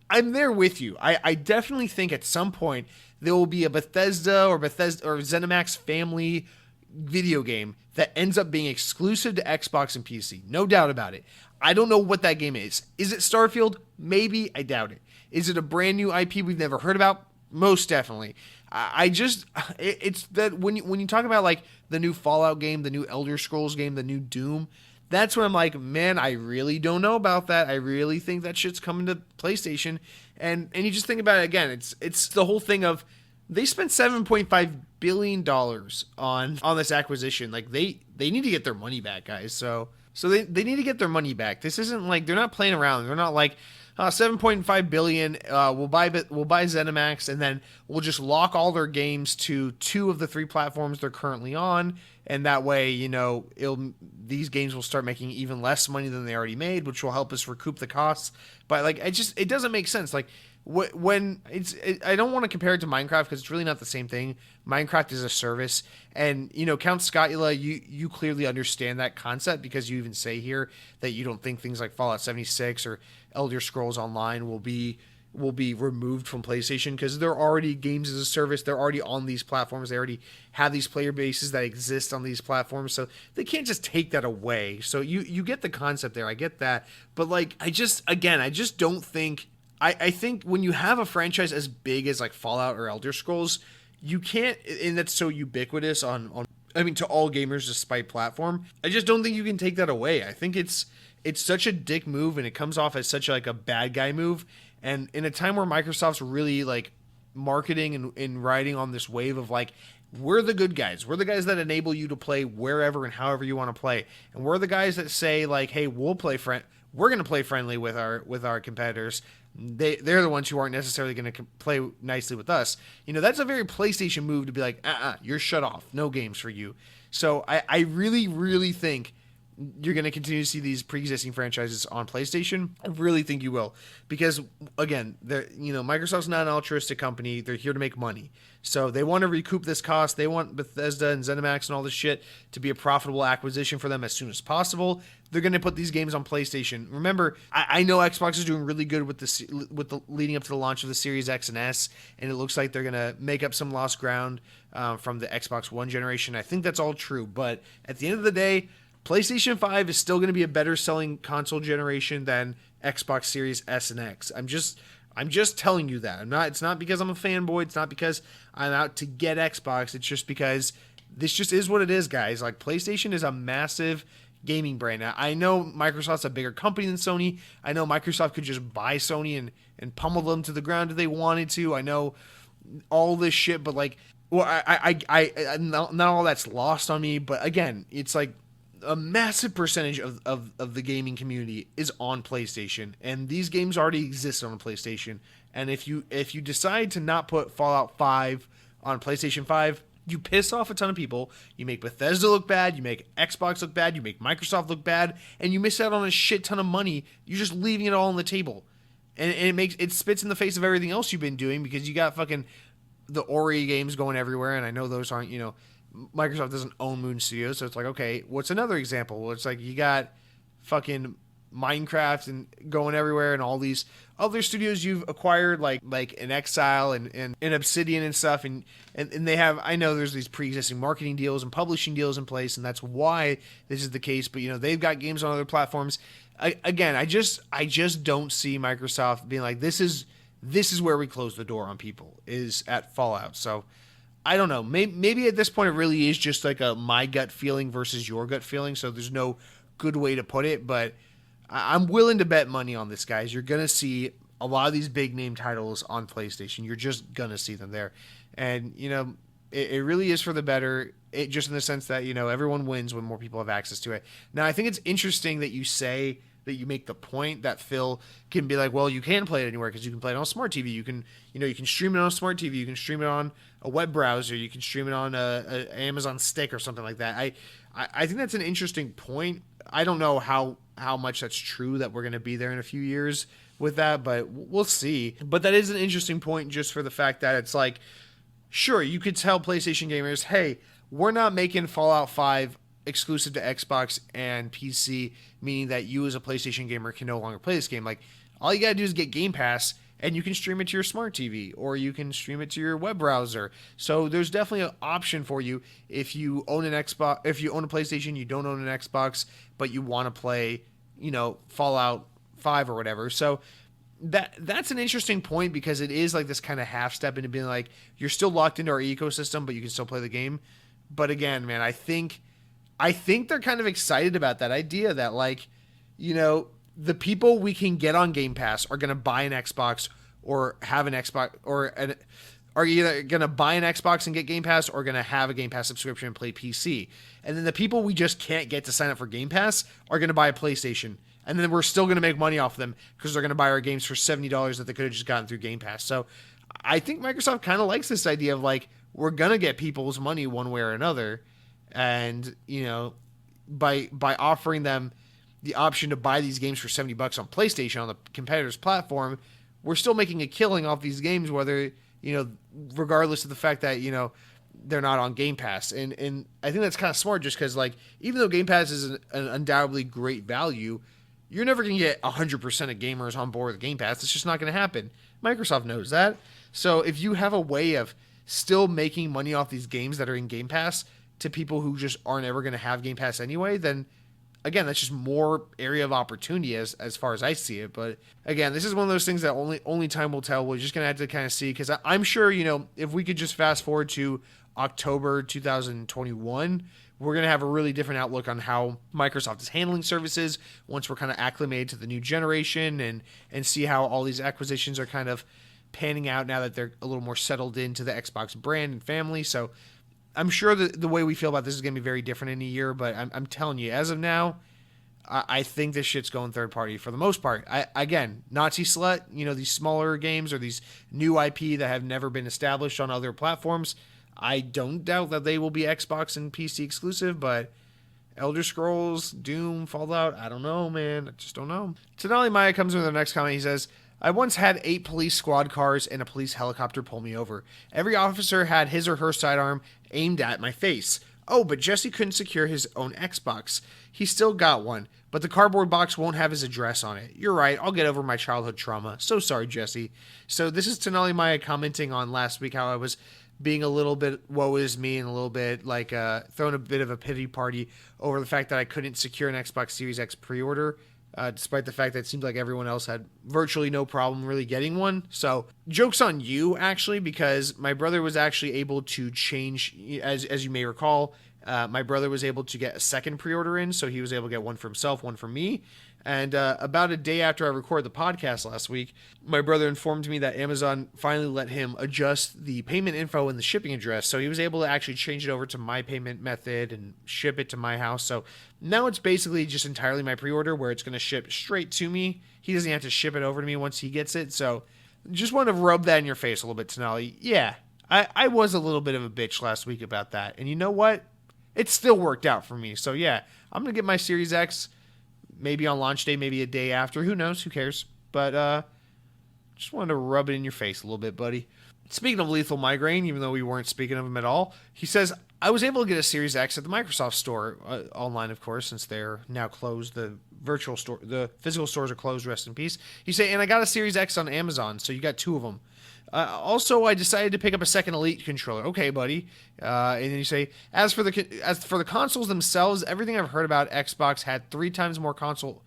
I'm there with you. I definitely think at some point there will be a Bethesda or ZeniMax family video game that ends up being exclusive to Xbox and PC. No doubt about it. I don't know what that game is. Is it Starfield? Maybe. I doubt it. Is it a brand new IP we've never heard about? Most definitely. It's that when you talk about like the new Fallout game, the new Elder Scrolls game, the new Doom, that's when I'm like, man, I really don't know about that. I really think that shit's coming to PlayStation. And you just think about it again. It's the whole thing of they spent $7.5 billion on this acquisition. Like they need to get their money back, guys. So they need to get their money back. This isn't like they're not playing around. They're not like $7.5 billion. We'll buy ZeniMax and then we'll just lock all their games to 2 of the 3 platforms they're currently on. And that way, these games will start making even less money than they already made, which will help us recoup the costs. But like, it doesn't make sense. Like, I don't want to compare it to Minecraft because it's really not the same thing. Minecraft is a service, and Count Scotula, you clearly understand that concept because you even say here that you don't think things like Fallout 76 or Elder Scrolls Online will be removed from PlayStation because they're already games as a service. They're already on these platforms. They already have these player bases that exist on these platforms, so they can't just take that away. So you get the concept there. I get that, but like I just don't think. I think when you have a franchise as big as like Fallout or Elder Scrolls, you can't, and that's so ubiquitous to all gamers despite platform. I just don't think you can take that away. I think it's such a dick move and it comes off as such like a bad guy move. And in a time where Microsoft's really like marketing and riding on this wave of like we're the good guys. We're the guys that enable you to play wherever and however you want to play. And we're the guys that say like, hey, we're going to play friendly with our competitors. They're the ones who aren't necessarily going to play nicely with us. That's a very PlayStation move to be like, you're shut off. No games for you. So I really, really think you're going to continue to see these pre-existing franchises on PlayStation. I really think you will, because again, Microsoft's not an altruistic company. They're here to make money, so they want to recoup this cost. They want Bethesda and ZeniMax and all this shit to be a profitable acquisition for them as soon as possible. They're going to put these games on PlayStation. Remember, I know Xbox is doing really good with the leading up to the launch of the Series X and S, and it looks like they're going to make up some lost ground from the Xbox One generation. I think that's all true, but at the end of the day, PlayStation 5 is still going to be a better selling console generation than Xbox Series S and X. I'm just telling you that. It's not because I'm a fanboy. It's not because I'm out to get Xbox. It's just because this just is what it is, guys. Like, PlayStation is a massive gaming brand. Now, I know Microsoft's a bigger company than Sony. I know Microsoft could just buy Sony and pummel them to the ground if they wanted to. I know all this shit, but like, well, I not all that's lost on me. But again, it's like, a massive percentage of the gaming community is on PlayStation, and these games already exist on PlayStation. And if you decide to not put Fallout 5 on PlayStation 5, you piss off a ton of people. You make Bethesda look bad, you make Xbox look bad, you make Microsoft look bad, and you miss out on a shit ton of money. You're just leaving it all on the table. And it spits in the face of everything else you've been doing, because you got fucking the Ori games going everywhere, and I know those aren't, Microsoft doesn't own Moon Studios, so it's like, okay, what's another example? Well, it's like you got fucking Minecraft and going everywhere, and all these other studios you've acquired, like inXile and Obsidian and stuff, and they have, I know there's these pre-existing marketing deals and publishing deals in place, and that's why this is the case. But they've got games on other platforms. I just don't see Microsoft being like, this is where we close the door on people, is at Fallout. So I don't know. Maybe at this point it really is just like a my gut feeling versus your gut feeling. So there's no good way to put it, but I'm willing to bet money on this, guys. You're going to see a lot of these big name titles on PlayStation. You're just going to see them there. And, it really is for the better. It just in the sense that, everyone wins when more people have access to it. Now, I think it's interesting that you say that you make the point that Phil can be like, well, you can play it anywhere because you can play it on a smart TV. You can stream it on a smart TV. You can stream it on a web browser. You can stream it on a Amazon Stick or something like that. I think that's an interesting point. I don't know how much that's true, that we're going to be there in a few years with that, but we'll see. But that is an interesting point, just for the fact that it's like, sure, you could tell PlayStation gamers, hey, we're not making Fallout 5 exclusive to Xbox and PC, meaning that you as a PlayStation gamer can no longer play this game. Like, all you gotta do is get Game Pass, and you can stream it to your smart TV, or you can stream it to your web browser. So there's definitely an option for you if you own an Xbox, if you own a PlayStation, you don't own an Xbox, but you want to play, Fallout 5 or whatever. So that's an interesting point, because it is like this kind of half step into being like, you're still locked into our ecosystem, but you can still play the game. But again, man, I think they're kind of excited about that idea that, like, the people we can get on Game Pass are going to buy an Xbox or have an Xbox, are either going to buy an Xbox and get Game Pass, or going to have a Game Pass subscription and play PC. And then the people we just can't get to sign up for Game Pass are going to buy a PlayStation. And then we're still going to make money off of them, because they're going to buy our games for $70 that they could have just gotten through Game Pass. So I think Microsoft kind of likes this idea of, like, we're going to get people's money one way or another. And, by offering them the option to buy these games for $70 on PlayStation on the competitor's platform, we're still making a killing off these games, whether, regardless of the fact that, they're not on Game Pass. And I think that's kind of smart, just because, like, even though Game Pass is an undoubtedly great value, you're never going to get 100% of gamers on board with Game Pass. It's just not going to happen. Microsoft knows that. So if you have a way of still making money off these games that are in Game Pass to people who just aren't ever going to have Game Pass anyway, then again, that's just more area of opportunity as far as I see it. But again, this is one of those things that only time will tell. We're just going to have to kind of see, because I'm sure, if we could just fast forward to October 2021, we're going to have a really different outlook on how Microsoft is handling services once we're kind of acclimated to the new generation, and see how all these acquisitions are kind of panning out now that they're a little more settled into the Xbox brand and family. So I'm sure that the way we feel about this is going to be very different in a year, but I'm telling you, as of now, I think this shit's going third party for the most part. Again, Nazi Slut, these smaller games or these new IP that have never been established on other platforms, I don't doubt that they will be Xbox and PC exclusive, but Elder Scrolls, Doom, Fallout, I don't know, man. I just don't know. Tenali Maya comes with the next comment. He says, I once had 8 police squad cars and a police helicopter pull me over. Every officer had his or her sidearm aimed at my face. Oh, but Jesse couldn't secure his own Xbox. He still got one, but the cardboard box won't have his address on it. You're right, I'll get over my childhood trauma. So sorry, Jesse. So this is Tenali Maya commenting on last week how I was being a little bit woe is me and a little bit like throwing a bit of a pity party over the fact that I couldn't secure an Xbox Series X pre-order, despite the fact that it seemed like everyone else had virtually no problem really getting one. So joke's on you, actually, because my brother was actually able to change, as you may recall, my brother was able to get a second pre-order in, so he was able to get one for himself, one for me. And about a day after I recorded the podcast last week, my brother informed me that Amazon finally let him adjust the payment info and the shipping address. So he was able to actually change it over to my payment method and ship it to my house. So now it's basically just entirely my pre-order where it's going to ship straight to me. He doesn't have to ship it over to me once he gets it. So just want to rub that in your face a little bit, Tenali. Yeah, I was a little bit of a bitch last week about that. And you know what? It still worked out for me. So yeah, I'm going to get my Series X maybe on launch day, maybe a day after. Who knows? Who cares? But just wanted to rub it in your face a little bit, buddy. Speaking of Lethal Migraine, even though we weren't speaking of him at all, he says, I was able to get a Series X at the Microsoft Store, online, of course, since they're now closed. The virtual store, the physical stores are closed, rest in peace. He said, and I got a Series X on Amazon, so you got 2 of them. Also, I decided to pick up a second Elite controller. Okay, buddy. And then you say, as for the consoles themselves, everything I've heard about Xbox had 3 times more console.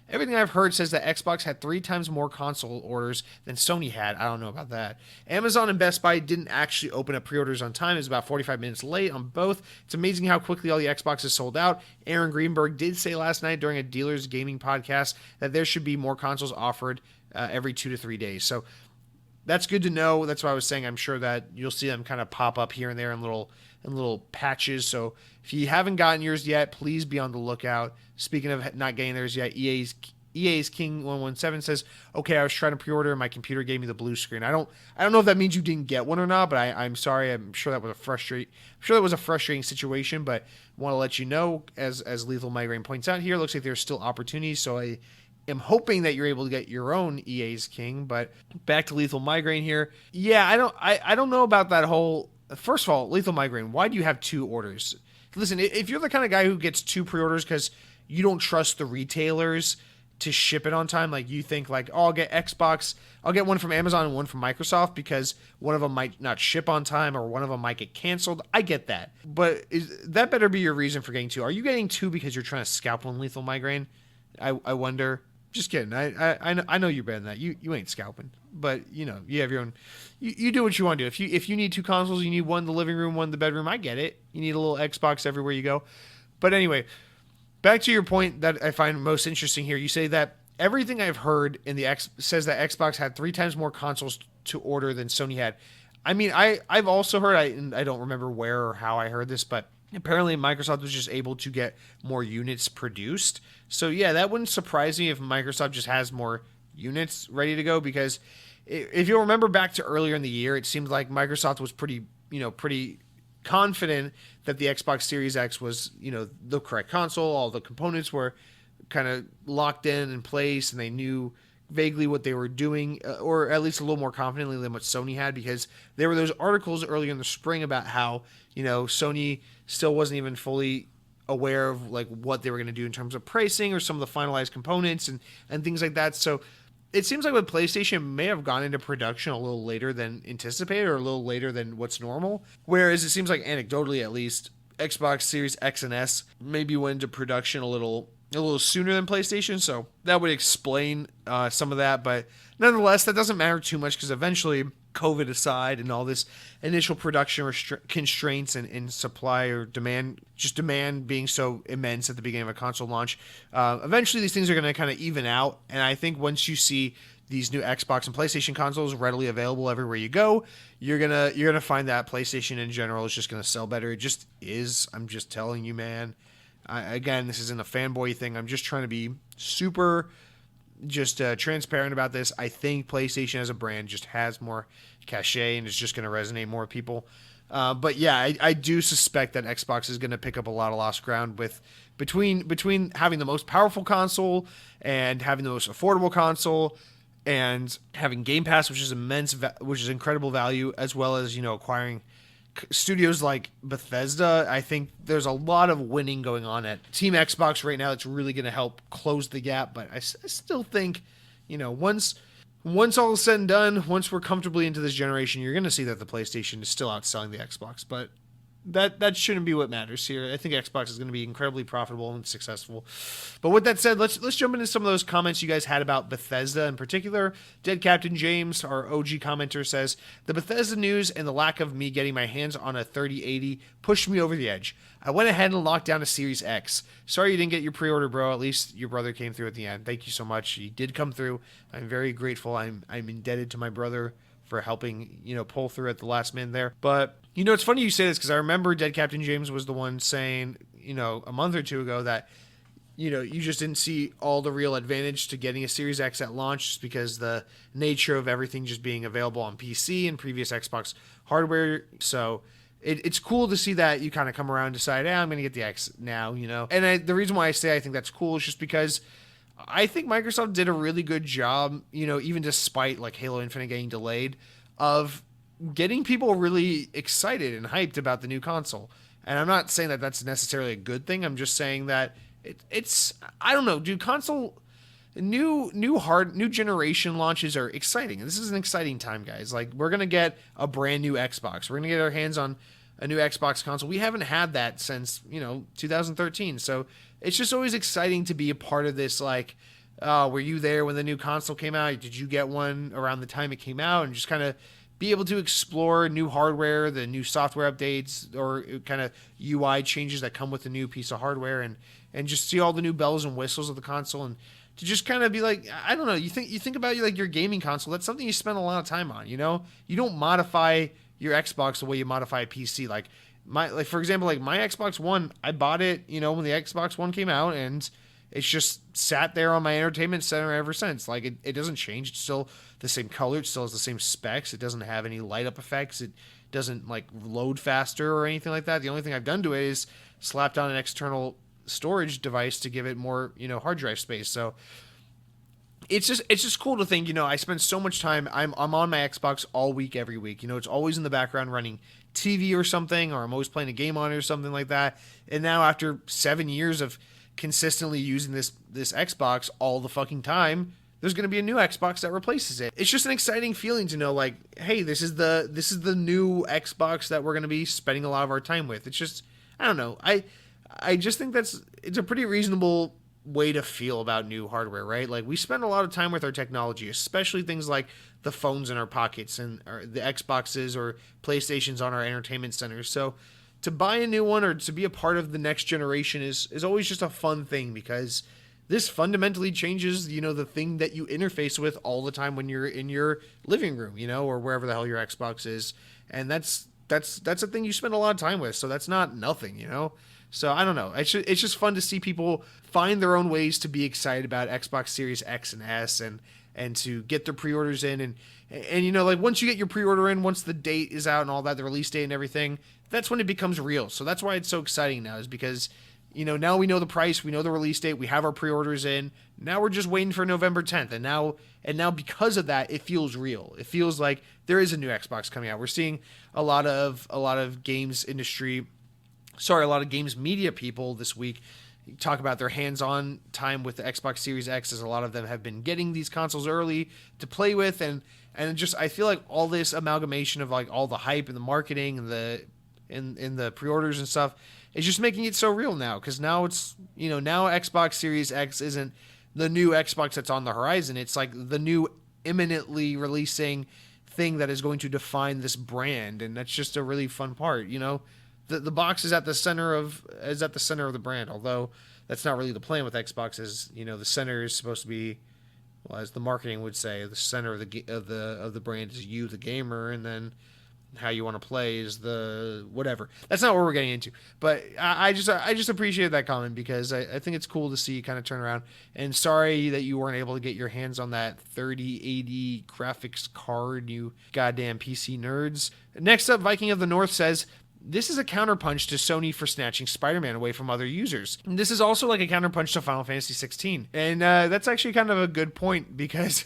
Everything I've heard says that Xbox had 3 times more console orders than Sony had. I don't know about that. Amazon and Best Buy didn't actually open up pre-orders on time. It was about 45 minutes late on both. It's amazing how quickly all the Xboxes sold out. Aaron Greenberg did say last night during a Dealers Gaming podcast that there should be more consoles offered every 2 to 3 days. So that's good to know. That's why I was saying I'm sure that you'll see them kind of pop up here and there in little patches. So if you haven't gotten yours yet, please be on the lookout. Speaking of not getting theirs yet, EA's King 117 says, "Okay, I was trying to pre-order and my computer gave me the blue screen. I don't know if that means you didn't get one or not, but I'm sorry. I'm sure that was a frustrating situation, but I want to let you know, as Lethal Migraine points out here, looks like there's still opportunities. So I am hoping that you're able to get your own EA's King. But back to Lethal Migraine here. Yeah, I don't know about that whole. First of all, Lethal Migraine, why do you have 2 orders? Listen, if you're the kind of guy who gets 2 pre-orders because you don't trust the retailers to ship it on time, like you think like, oh, I'll get Xbox, I'll get one from Amazon and one from Microsoft because one of them might not ship on time or one of them might get canceled. I get that. But that better be your reason for getting 2. Are you getting 2 because you're trying to scalp on Lethal Migraine? I wonder. Just kidding. I know you're better than that. You ain't scalping, but you have your own. You do what you want to do. If you need 2 consoles, you need one in the living room, one in the bedroom. I get it. You need a little Xbox everywhere you go. But anyway, back to your point that I find most interesting here. You say that everything I've heard in says that Xbox had 3 times more consoles to order than Sony had. I mean, I've also heard. I don't remember where or how I heard this, but apparently Microsoft was just able to get more units produced. So yeah, that wouldn't surprise me if Microsoft just has more units ready to go, because if you'll remember back to earlier in the year, it seemed like Microsoft was pretty confident that the Xbox Series X was, the correct console. All the components were kind of locked in place and they knew vaguely what they were doing, or at least a little more confidently than what Sony had, because there were those articles earlier in the spring about how, Sony still wasn't even fully aware of like what they were going to do in terms of pricing or some of the finalized components and things like that. So it seems like with PlayStation may have gone into production a little later than anticipated, or a little later than what's normal. Whereas it seems like anecdotally, at least, Xbox Series X and S maybe went into production a little sooner than PlayStation. So that would explain some of that. But nonetheless, that doesn't matter too much, because eventually, COVID aside and all this initial production constraints and supply or demand being so immense at the beginning of a console launch, eventually these things are going to kind of even out. And I think once you see these new Xbox and PlayStation consoles readily available everywhere you go, you're gonna find that PlayStation in general is just gonna sell better. It just is. I'm just telling you, man. Again, this isn't a fanboy thing. I'm just trying to be super just transparent about this. I think PlayStation as a brand just has more cachet and it's just going to resonate more with people. But yeah, I do suspect that Xbox is going to pick up a lot of lost ground with between having the most powerful console and having the most affordable console and having Game Pass, which is which is incredible value, as well as acquiring studios like Bethesda. I think there's a lot of winning going on at Team Xbox right now that's really going to help close the gap. But I still think, once all is said and done, once we're comfortably into this generation, you're going to see that the PlayStation is still outselling the Xbox. But that shouldn't be what matters here. I think Xbox is going to be incredibly profitable and successful. But with that said, let's jump into some of those comments you guys had about Bethesda in particular. Dead Captain James, our OG commenter, says, the Bethesda news and the lack of me getting my hands on a 3080 pushed me over the edge. I went ahead and locked down a Series X. Sorry you didn't get your pre-order, bro. At least your brother came through at the end. Thank you so much. He did come through. I'm very grateful. I'm indebted to my brother for helping, pull through at the last minute there. But, it's funny you say this because I remember Dead Captain James was the one saying, a month or two ago that, you just didn't see all the real advantage to getting a Series X at launch just because the nature of everything just being available on PC and previous Xbox hardware. So it's cool to see that you kind of come around and decide, I'm going to get the X now, And the reason why I say I think that's cool is just because I think Microsoft did a really good job, even despite like Halo Infinite getting delayed, of getting people really excited and hyped about the new console. And I'm not saying that that's necessarily a good thing. I'm just saying that it's I don't know, dude. Console new generation launches are exciting. And this is an exciting time, guys. Like we're gonna get a brand new Xbox. We're gonna get our hands on a new Xbox console. We haven't had that since 2013. So it's just always exciting to be a part of this. Like, were you there when the new console came out? Did you get one around the time it came out? And just kind of be able to explore new hardware, the new software updates, or kind of UI changes that come with the new piece of hardware, and just see all the new bells and whistles of the console, and to just kind of be like, I don't know, you think about like your gaming console. That's something you spend a lot of time on. You don't modify your Xbox the way you modify a PC. Like for example, like my Xbox One, I bought it, when the Xbox One came out, and it's just sat there on my entertainment center ever since. Like it doesn't change. It's still the same color. It still has the same specs. It doesn't have any light up effects. It doesn't like load faster or anything like that. The only thing I've done to it is slapped on an external storage device to give it more, hard drive space. So it's just cool to think, I spend so much time. I'm on my Xbox all week, every week. It's always in the background running TV or something, or I'm always playing a game on it or something like that. And now after 7 years of consistently using this Xbox all the fucking time, there's going to be a new Xbox that replaces it. It's just an exciting feeling to know, like, hey, this is the new Xbox that we're going to be spending a lot of our time with. It's just, I don't know. I just think it's a pretty reasonable way to feel about new hardware, right? Like we spend a lot of time with our technology, especially things like the phones in our pockets and the Xboxes or PlayStations on our entertainment centers. So to buy a new one or to be a part of the next generation is always just a fun thing, because this fundamentally changes, the thing that you interface with all the time when you're in your living room, or wherever the hell your Xbox is. And that's a thing you spend a lot of time with. So that's not nothing, So I don't know. It's just fun to see people find their own ways to be excited about Xbox Series X and S and to get their pre-orders in. And like once you get your pre-order in, once the date is out and all that, the release date and everything, that's when it becomes real. So that's why it's so exciting now, is because, now we know the price, we know the release date, we have our pre-orders in. Now we're just waiting for November 10th. And now because of that, it feels real. It feels like there is a new Xbox coming out. We're seeing a lot of games media people this week talk about their hands-on time with the Xbox Series X, as a lot of them have been getting these consoles early to play with, and just I feel like all this amalgamation of like all the hype and the marketing and the pre-orders and stuff is just making it so real now, because now it's now Xbox Series X isn't the new Xbox that's on the horizon. It's like the new imminently releasing thing that is going to define this brand, and that's just a really fun part. The box is at the center of the brand, although that's not really the plan with Xbox. Is the center is supposed to be well, as the marketing would say, the center of the brand is you, the gamer, and then how you want to play is the whatever. That's not what we're getting into. But I just appreciate that comment because I think it's cool to see you kind of turn around. And sorry that you weren't able to get your hands on that 3080 graphics card, you goddamn PC nerds. Next up, Viking of the North says, this is a counterpunch to Sony for snatching Spider-Man away from other users. And this is also like a counterpunch to Final Fantasy 16. And that's actually kind of a good point because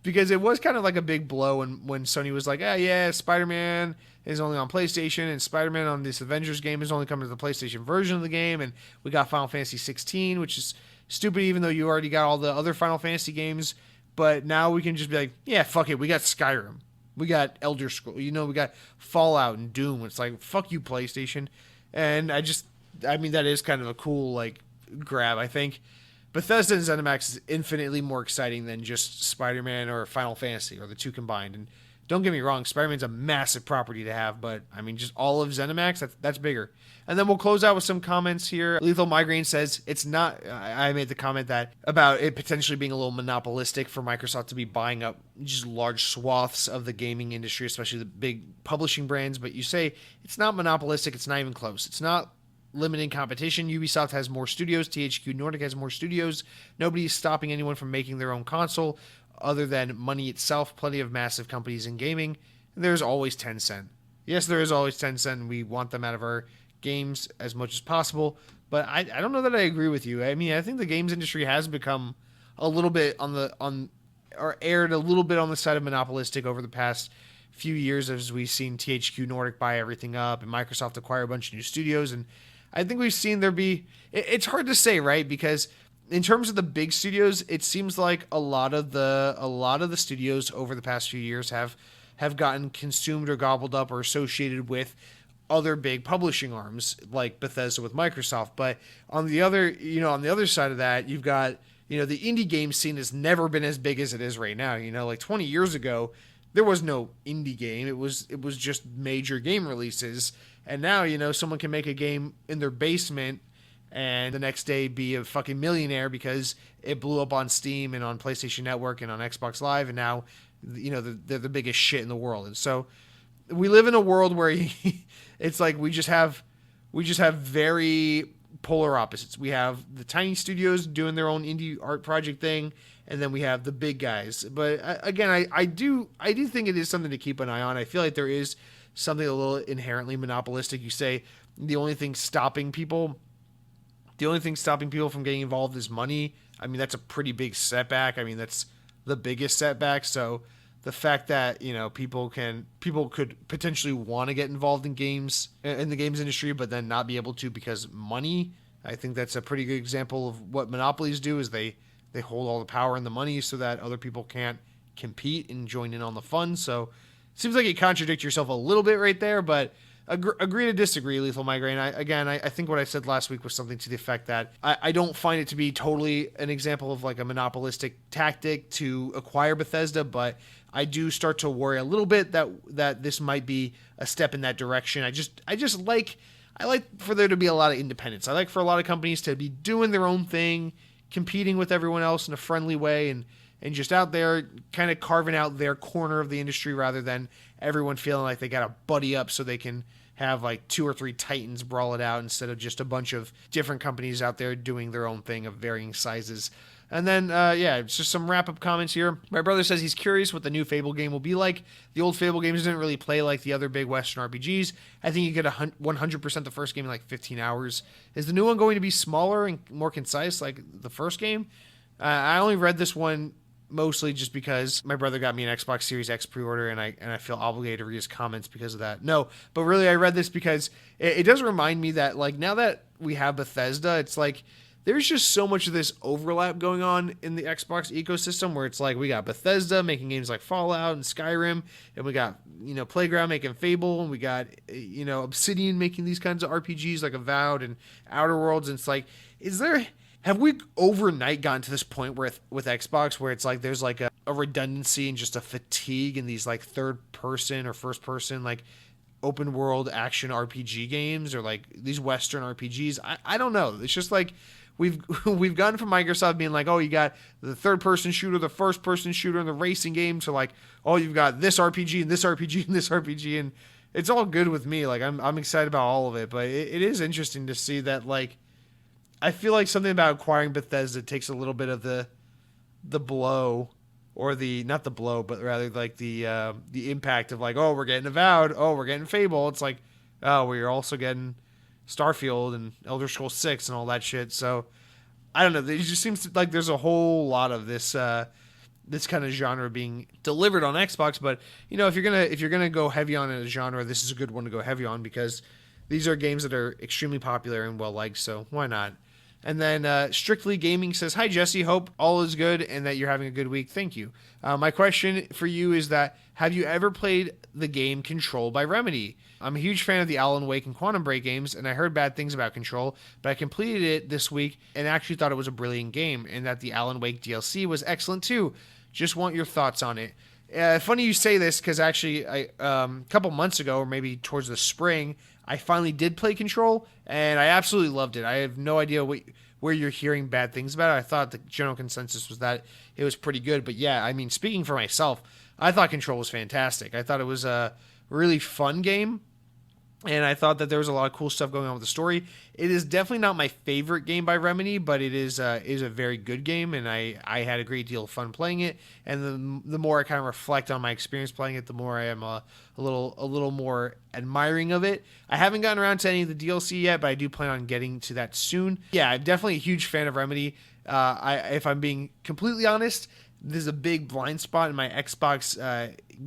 because it was kind of like a big blow when Sony was like, yeah, Spider-Man is only on PlayStation and Spider-Man on this Avengers game is only coming to the PlayStation version of the game. And we got Final Fantasy 16, which is stupid even though you already got all the other Final Fantasy games. But now we can just be like, yeah, fuck it, we got Skyrim. We got Elder Scrolls, we got Fallout and Doom. It's like, fuck you, PlayStation. And I mean, that is kind of a cool, like, grab, I think. Bethesda and ZeniMax is infinitely more exciting than just Spider-Man or Final Fantasy, or the two combined. And don't get me wrong, Spider-Man's a massive property to have, but, I mean, just all of ZeniMax, that's bigger. And then we'll close out with some comments here. Lethal Migraine says, it's not, I made the comment that about it potentially being a little monopolistic for Microsoft to be buying up just large swaths of the gaming industry, especially the big publishing brands. But you say it's not monopolistic, it's not even close. It's not limiting competition. Ubisoft has more studios, THQ Nordic has more studios. Nobody's stopping anyone from making their own console other than money itself. Plenty of massive companies in gaming. And there's always Tencent. Yes, there is always Tencent. We want them out of our games as much as possible, but I don't know that I agree with you. I mean, I think the games industry has become a little bit or erred a little bit on the side of monopolistic over the past few years as we've seen THQ Nordic buy everything up and Microsoft acquire a bunch of new studios. And I think we've seen it's hard to say, right? Because in terms of the big studios, it seems like a lot of the studios over the past few years have gotten consumed or gobbled up or associated with other big publishing arms like Bethesda with Microsoft. But on the other side of that, you've got, the indie game scene has never been as big as it is right now. Like 20 years ago, there was no indie game. It was just major game releases. And now, someone can make a game in their basement and the next day be a fucking millionaire because it blew up on Steam and on PlayStation Network and on Xbox Live. And now, they're the biggest shit in the world. And so we live in a world where it's like we just have very polar opposites. We have the tiny studios doing their own indie art project thing, and then we have the big guys. But again, I do think it is something to keep an eye on. I feel like there is something a little inherently monopolistic. You say the only thing stopping people from getting involved is money. I mean, that's a pretty big setback. I mean, that's the biggest setback. So the fact that people could potentially want to get involved in the games industry but then not be able to because money, I think that's a pretty good example of what monopolies do. Is they hold all the power and the money so that other people can't compete and join in on the fun. So it seems like you contradict yourself a little bit right there, but agree to disagree, Lethal Migraine. I think what I said last week was something to the effect that I don't find it to be totally an example of like a monopolistic tactic to acquire Bethesda, but I do start to worry a little bit that this might be a step in that direction. I like for there to be a lot of independence. I like for a lot of companies to be doing their own thing, competing with everyone else in a friendly way, and just out there kind of carving out their corner of the industry rather than everyone feeling like they got to buddy up so they can have like 2 or 3 titans brawl it out instead of just a bunch of different companies out there doing their own thing of varying sizes. And then, it's just some wrap-up comments here. My brother says he's curious what the new Fable game will be like. The old Fable games didn't really play like the other big Western RPGs. I think you get 100% the first game in like 15 hours. Is the new one going to be smaller and more concise like the first game? I only read this one mostly just because my brother got me an Xbox Series X pre-order, and I feel obligated to read his comments because of that. No, but really I read this because it does remind me that like now that we have Bethesda, it's like there's just so much of this overlap going on in the Xbox ecosystem where it's like we got Bethesda making games like Fallout and Skyrim, and we got, Playground making Fable, and we got, Obsidian making these kinds of RPGs like Avowed and Outer Worlds. And it's like, have we overnight gotten to this point where with Xbox where it's like there's like a redundancy and just a fatigue in these like third person or first person like open world action RPG games or like these Western RPGs. I don't know. It's just like we've gone from Microsoft being like, oh, you got the third person shooter, the first person shooter, and the racing game to like, oh, you've got this RPG and this RPG and this RPG, and it's all good with me. Like I'm excited about all of it, but it is interesting to see that like I feel like something about acquiring Bethesda takes a little bit of the blow, or the not the blow, but rather like the impact of like, oh, we're getting Avowed, oh, we're getting Fable. It's like, oh, we're also getting Starfield and Elder Scrolls 6 and all that shit. So I don't know. It just seems like there's a whole lot of this this kind of genre being delivered on Xbox. But you know, if you're gonna go heavy on a genre, this is a good one to go heavy on because these are games that are extremely popular and well liked. So why not? And then Strictly Gaming says, hi, Jesse. Hope all is good and that you're having a good week. Thank you. My question for you is that, have you ever played the game Control by Remedy? I'm a huge fan of the Alan Wake and Quantum Break games, and I heard bad things about Control, but I completed it this week and actually thought it was a brilliant game, and that the Alan Wake DLC was excellent too. Just want your thoughts on it. Funny you say this, because actually a couple months ago, or maybe towards the spring, I finally did play Control, and I absolutely loved it. I have no idea where you're hearing bad things about it. I thought the general consensus was that it was pretty good. But yeah, I mean, speaking for myself, I thought Control was fantastic. I thought it was a really fun game, and I thought that there was a lot of cool stuff going on with the story. It is definitely not my favorite game by Remedy, but it is a very good game, and I had a great deal of fun playing it. And the more I kind of reflect on my experience playing it, the more I am a little more admiring of it. I haven't gotten around to any of the DLC yet, but I do plan on getting to that soon. Yeah, I'm definitely a huge fan of Remedy. If I'm being completely honest, there's a big blind spot in my Xbox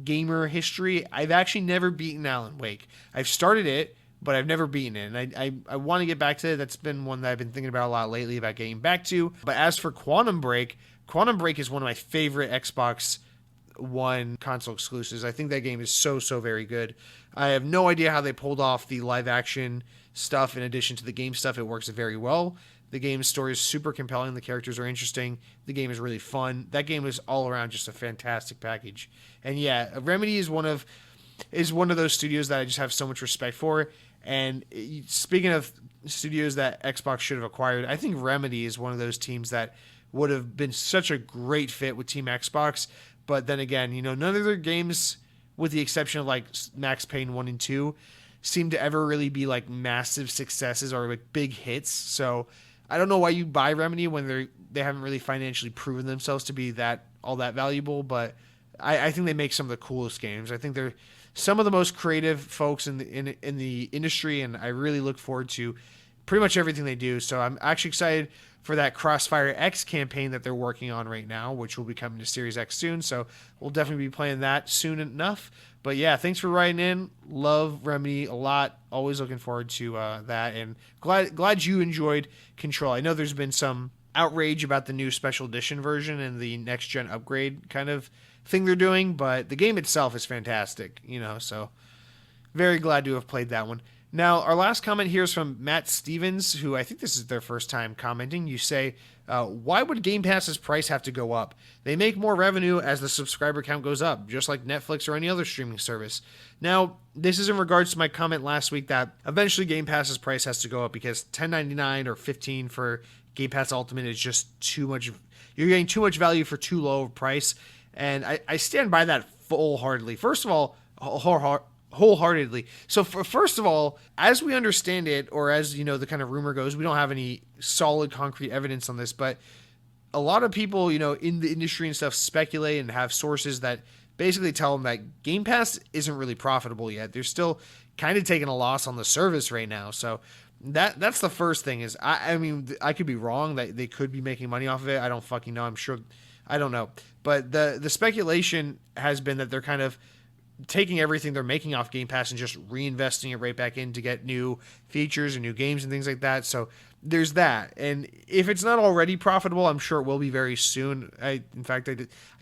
gamer history. I've actually never beaten Alan Wake. I've started it, but I've never beaten it. And I want to get back to it. That's been one that I've been thinking about a lot lately about getting back to. But as for Quantum Break is one of my favorite Xbox One console exclusives. I think that game is so very good. I have no idea how they pulled off the live action stuff in addition to the game stuff. It works very well. The game's story is super compelling. The characters are interesting. The game is really fun. That game is all around just a fantastic package. And yeah, Remedy is one of those studios that I just have so much respect for. And speaking of studios that Xbox should have acquired, I think Remedy is one of those teams that would have been such a great fit with Team Xbox. But then again, you know, none of their games, with the exception of like Max Payne 1 and 2, seem to ever really be like massive successes or like big hits. So I don't know why you buy Remedy when they haven't really financially proven themselves to be all that valuable, but I think they make some of the coolest games. I think they're some of the most creative folks in the industry, and I really look forward to pretty much everything they do. So I'm actually excited for that Crossfire X campaign that they're working on right now, which will be coming to Series X soon. So we'll definitely be playing that soon enough. But yeah, thanks for writing in. Love Remedy a lot. Always looking forward to that, and glad you enjoyed Control. I know there's been some outrage about the new special edition version and the next gen upgrade kind of thing they're doing, but the game itself is fantastic, you know, so very glad to have played that one. Now, our last comment here is from Matt Stevens, who I think this is their first time commenting. You say, why would Game Pass's price have to go up? They make more revenue as the subscriber count goes up, just like Netflix or any other streaming service. Now, this is in regards to my comment last week that eventually Game Pass's price has to go up because $10.99 or $15 for Game Pass Ultimate is just too much. You're getting too much value for too low of a price, and I stand by that wholeheartedly. First of all, wholeheartedly. So first of all, as we understand it, or as you know, the kind of rumor goes, we don't have any solid concrete evidence on this, but a lot of people, you know, in the industry and stuff speculate and have sources that basically tell them that Game Pass isn't really profitable yet. They're still kind of taking a loss on the service right now. So that's the first thing is, I mean, I could be wrong that they could be making money off of it. I don't fucking know. I'm sure. I don't know. But the speculation has been that they're kind of taking everything they're making off Game Pass and just reinvesting it right back in to get new features and new games and things like that. So there's that. And if it's not already profitable, I'm sure it will be very soon. In fact, I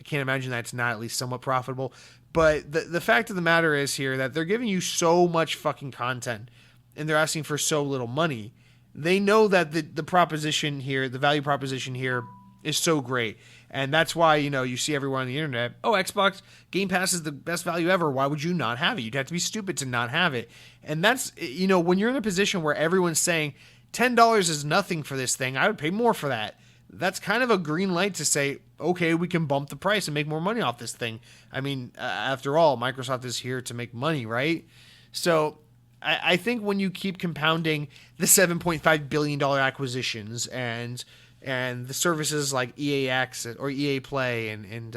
can't imagine that it's not at least somewhat profitable. But the fact of the matter is here that they're giving you so much fucking content and they're asking for so little money. They know that the proposition here, the value proposition here, is so great. And that's why, you see everyone on the internet, oh, Xbox Game Pass is the best value ever. Why would you not have it? You'd have to be stupid to not have it. And that's, when you're in a position where everyone's saying $10 is nothing for this thing, I would pay more for that. That's kind of a green light to say, okay, we can bump the price and make more money off this thing. I mean, after all, Microsoft is here to make money, right? So I think when you keep compounding the $7.5 billion acquisitions and the services like EA Access or EA Play and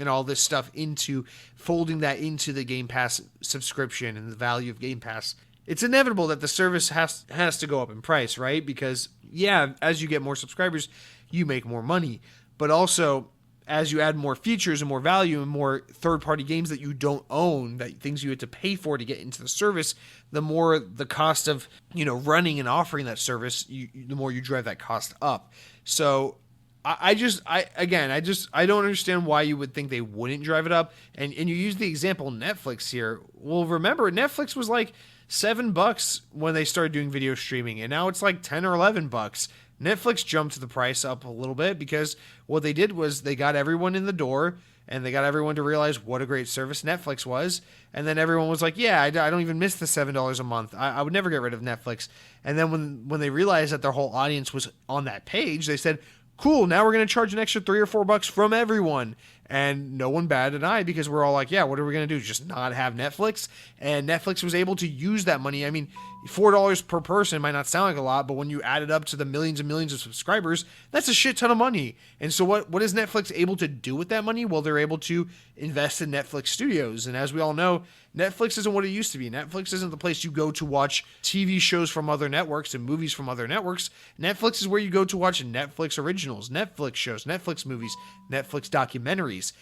all this stuff into folding that into the Game Pass subscription and the value of Game Pass, it's inevitable that the service has to go up in price, right? Because, yeah, as you get more subscribers, you make more money. But also, as you add more features and more value and more third-party games that you don't own, that things you have to pay for to get into the service, the more the cost of, running and offering that service, the more you drive that cost up. So I don't understand why you would think they wouldn't drive it up. And you use the example Netflix here. Well, remember, Netflix was like $7 when they started doing video streaming, and now it's like $10 or $11. Netflix jumped the price up a little bit because what they did was they got everyone in the door and they got everyone to realize what a great service Netflix was. And then everyone was like, yeah, I don't even miss the $7 a month. I would never get rid of Netflix. And then when they realized that their whole audience was on that page, they said, cool, now we're going to charge an extra $3 or $4 from everyone. And no one batted an eye because we're all like, yeah, what are we going to do? Just not have Netflix? And Netflix was able to use that money. I mean, $4 per person might not sound like a lot, but when you add it up to the millions and millions of subscribers, that's a shit ton of money. And so what is Netflix able to do with that money? Well, they're able to invest in Netflix studios. And as we all know, Netflix isn't what it used to be. Netflix isn't the place you go to watch TV shows from other networks and movies from other networks. Netflix is where you go to watch Netflix originals, Netflix shows, Netflix movies, Netflix documentaries.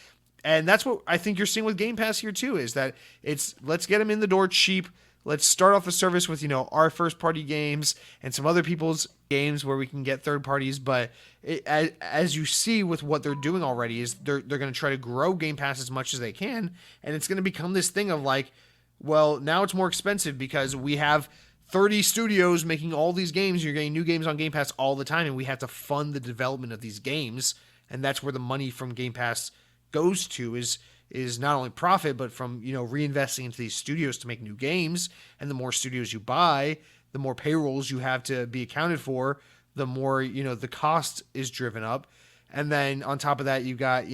And that's what I think you're seeing with Game Pass here too, is that it's let's get them in the door cheap. Let's start off the service with, our first party games and some other people's games where we can get third parties. But as you see with what they're doing already is they're going to try to grow Game Pass as much as they can. And it's going to become this thing of like, well, now it's more expensive because we have 30 studios making all these games. You're getting new games on Game Pass all the time. And we have to fund the development of these games. And that's where the money from Game Pass goes to is not only profit, but from, reinvesting into these studios to make new games. And the more studios you buy, the more payrolls you have to be accounted for, the more, the cost is driven up. And then on top of that, you got,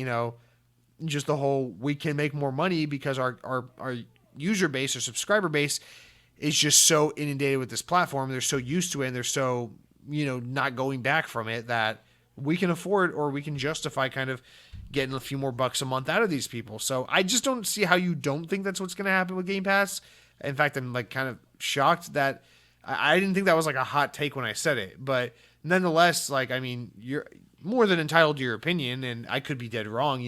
just the whole, we can make more money because our user base or subscriber base is just so inundated with this platform. They're so used to it and they're so, not going back from it that we can afford or we can justify kind of getting a few more bucks a month out of these people. So I just don't see how you don't think that's what's going to happen with Game Pass. In fact, I'm like kind of shocked that I didn't think that was like a hot take when I said it, but nonetheless, like, I mean, you're more than entitled to your opinion and I could be dead wrong.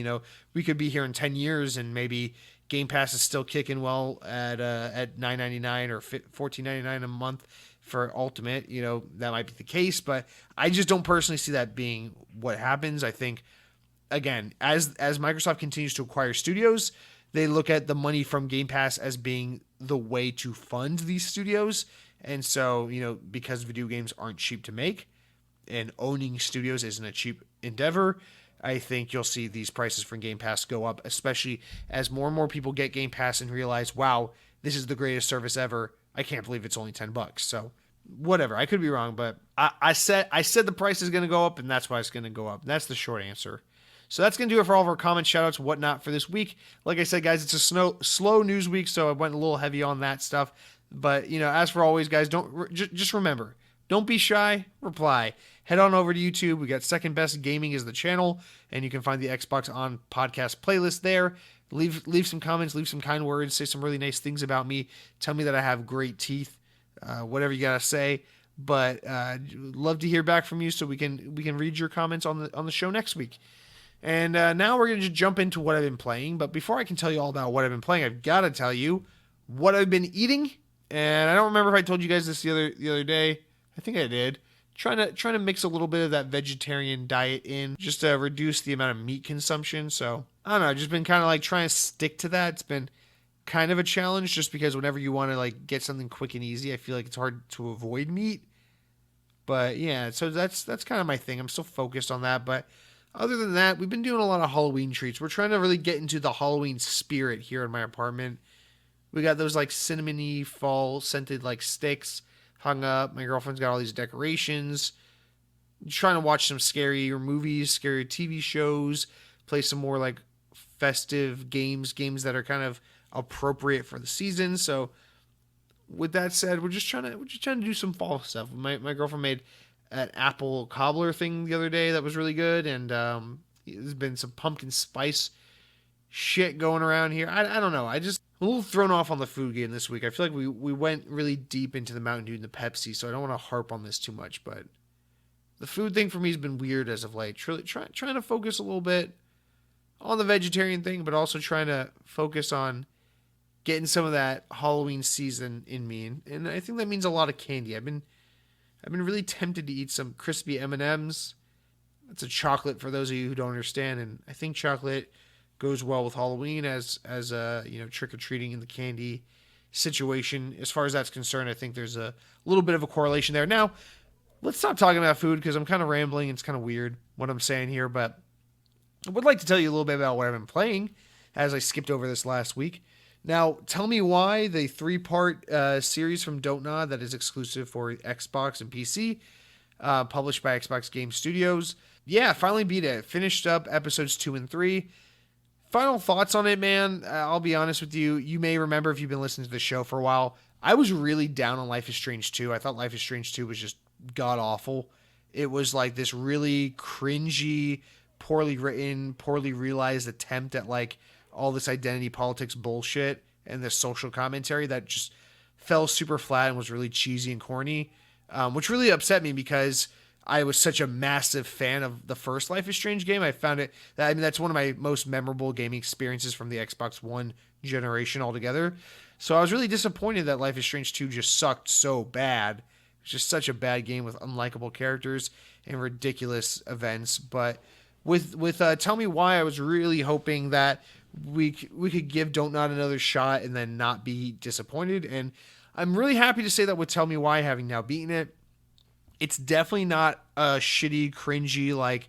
We could be here in 10 years and maybe Game Pass is still kicking well at $9.99 or $14.99 a month for Ultimate. That might be the case, but I just don't personally see that being what happens. I think, again, as Microsoft continues to acquire studios, they look at the money from Game Pass as being the way to fund these studios. And so, because video games aren't cheap to make and owning studios isn't a cheap endeavor, I think you'll see these prices for Game Pass go up, especially as more and more people get Game Pass and realize, wow, this is the greatest service ever. I can't believe it's only $10. So whatever, I could be wrong, but I said the price is going to go up and that's why it's going to go up. That's the short answer. So that's going to do it for all of our comments, shoutouts, whatnot for this week. Like I said, guys, it's a slow news week, so I went a little heavy on that stuff. But, as for always, guys, just remember, don't be shy, reply. Head on over to YouTube. We got Second Best Gaming is the channel, and you can find the Xbox On podcast playlist there. Leave some comments, leave some kind words, say some really nice things about me. Tell me that I have great teeth, whatever you got to say. But love to hear back from you so we can read your comments on the show next week. And now we're going to just jump into what I've been playing. But before I can tell you all about what I've been playing, I've got to tell you what I've been eating. And I don't remember if I told you guys this the other day. I think I did. Trying to mix a little bit of that vegetarian diet in just to reduce the amount of meat consumption. So I don't know. I've just been kind of like trying to stick to that. It's been kind of a challenge just because whenever you want to like get something quick and easy, I feel like it's hard to avoid meat. But yeah, so that's kind of my thing. I'm still focused on that, but other than that, we've been doing a lot of Halloween treats. We're trying to really get into the Halloween spirit here in my apartment. We got those like cinnamony fall scented like sticks hung up. My girlfriend's got all these decorations. Trying to watch some scarier movies, scarier TV shows, play some more like festive games that are kind of appropriate for the season. So with that said, we're just trying to do some fall stuff. My girlfriend made an apple cobbler thing the other day that was really good, and there's been some pumpkin spice shit going around here. I don't know. I'm a little thrown off on the food game this week. I feel like we went really deep into the Mountain Dew and the Pepsi, so I don't want to harp on this too much, but the food thing for me has been weird as of late. Trying to focus a little bit on the vegetarian thing, but also trying to focus on getting some of that Halloween season in me, and I think that means a lot of candy. I've been really tempted to eat some crispy M&Ms. That's a chocolate for those of you who don't understand, and I think chocolate goes well with Halloween as trick or treating in the candy situation. As far as that's concerned, I think there's a little bit of a correlation there. Now, let's stop talking about food because I'm kind of rambling. It's kind of weird what I'm saying here, but I would like to tell you a little bit about what I've been playing as I skipped over this last week. Now, Tell Me Why, the 3-part series from Don't Nod that is exclusive for Xbox and PC, published by Xbox Game Studios. Yeah, finally beat it. Finished up episodes 2 and 3. Final thoughts on it, man. I'll be honest with you. You may remember if you've been listening to the show for a while, I was really down on Life is Strange 2. I thought Life is Strange 2 was just god-awful. It was like this really cringy, poorly written, poorly realized attempt at like all this identity politics bullshit and this social commentary that just fell super flat and was really cheesy and corny, which really upset me because I was such a massive fan of the first Life is Strange game. I found it that's one of my most memorable gaming experiences from the Xbox One generation altogether. So I was really disappointed that Life is Strange 2 just sucked so bad. It's just such a bad game with unlikable characters and ridiculous events. But with Tell Me Why, I was really hoping that we could give Don't Nod another shot and then not be disappointed. And I'm really happy to say that with Tell Me Why, having now beaten it, it's definitely not a shitty, cringy, like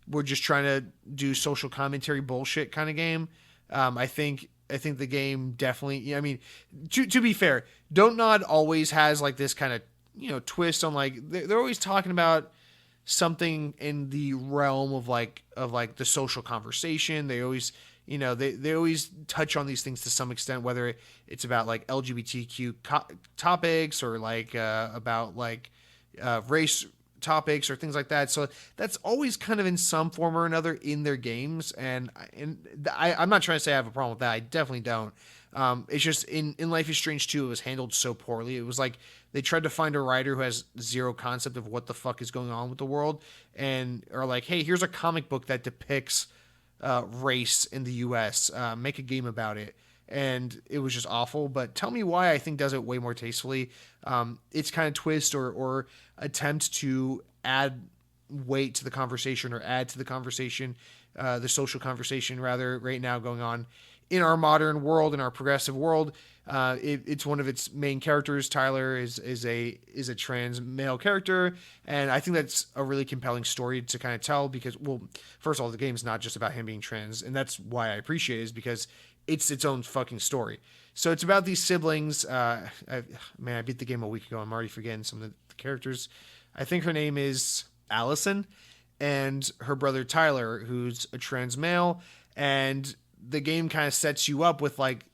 we're just trying to do social commentary bullshit kind of game. I think the game definitely, I mean, to be fair, Don't Nod always has like this kind of, twist on like, they're always talking about something in the realm of like the social conversation. They always, they always touch on these things to some extent, whether it's about like LGBTQ topics or like about like race topics or things like that. So that's always kind of in some form or another in their games. And I'm not trying to say I have a problem with that. I definitely don't. It's just in Life is Strange 2, it was handled so poorly. It was like they tried to find a writer who has zero concept of what the fuck is going on with the world and are like, hey, here's a comic book that depicts race in the U.S. Make a game about it. And it was just awful. But Tell Me Why, I think, does it way more tastefully. It's kind of twist or attempt to add weight to the conversation or add to the conversation, the social conversation rather, right now going on in our modern world, in our progressive world. It's one of its main characters. Tyler is a trans male character, and I think that's a really compelling story to kind of tell because, well, first of all, the game's not just about him being trans, and that's why I appreciate it, is because it's its own fucking story. So it's about these siblings. I beat the game a week ago. I'm already forgetting some of the characters. I think her name is Allison, and her brother Tyler, who's a trans male, and the game kind of sets you up with like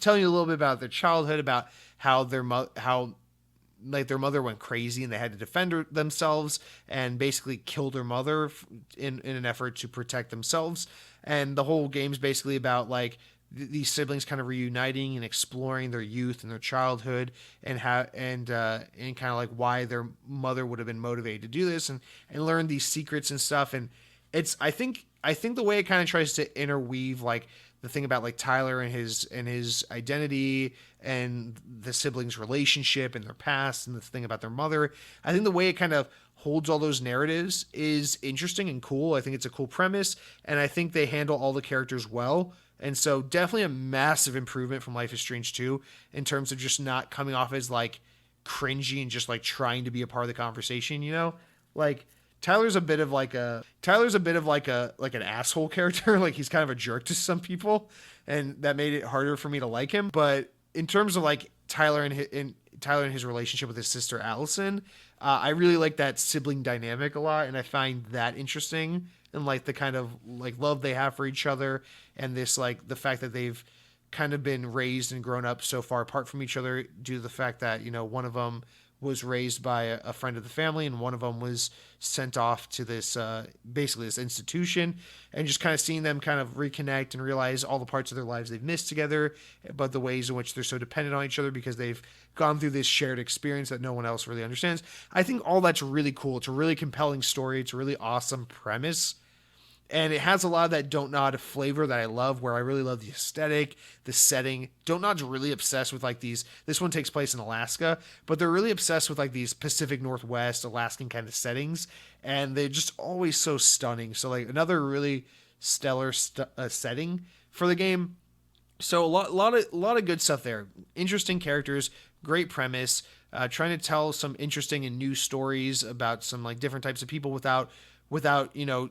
telling you a little bit about their childhood, about how their mother went crazy and they had to defend themselves and basically killed their mother in an effort to protect themselves. And the whole game's basically about like these siblings kind of reuniting and exploring their youth and their childhood and kind of like why their mother would have been motivated to do this and learn these secrets and stuff. And I think the way it kind of tries to interweave like the thing about like Tyler and his identity and the siblings' relationship and their past and the thing about their mother, I think the way it kind of holds all those narratives is interesting and cool. I think it's a cool premise, and I think they handle all the characters well. And so definitely a massive improvement from Life is Strange 2 in terms of just not coming off as like cringy and just like trying to be a part of the conversation, you know? Like Tyler's a bit of like an asshole character. Like he's kind of a jerk to some people, and that made it harder for me to like him. But in terms of like Tyler and his relationship with his sister Allison, I really like that sibling dynamic a lot, and I find that interesting, and like the kind of like love they have for each other, and this like the fact that they've kind of been raised and grown up so far apart from each other due to the fact that, you know, one of them was raised by a friend of the family and one of them was sent off to this basically this institution, and just kind of seeing them kind of reconnect and realize all the parts of their lives they've missed together, but the ways in which they're so dependent on each other because they've gone through this shared experience that no one else really understands. I think all that's really cool. It's a really compelling story. It's a really awesome premise. And it has a lot of that Don't Nod flavor that I love, where I really love the aesthetic, the setting. Don't Nod's really obsessed with like these. This one takes place in Alaska, but they're really obsessed with like these Pacific Northwest, Alaskan kind of settings, and they're just always so stunning. So like another really stellar setting for the game. So a lot of good stuff there. Interesting characters, great premise. Trying to tell some interesting and new stories about some like different types of people without you know,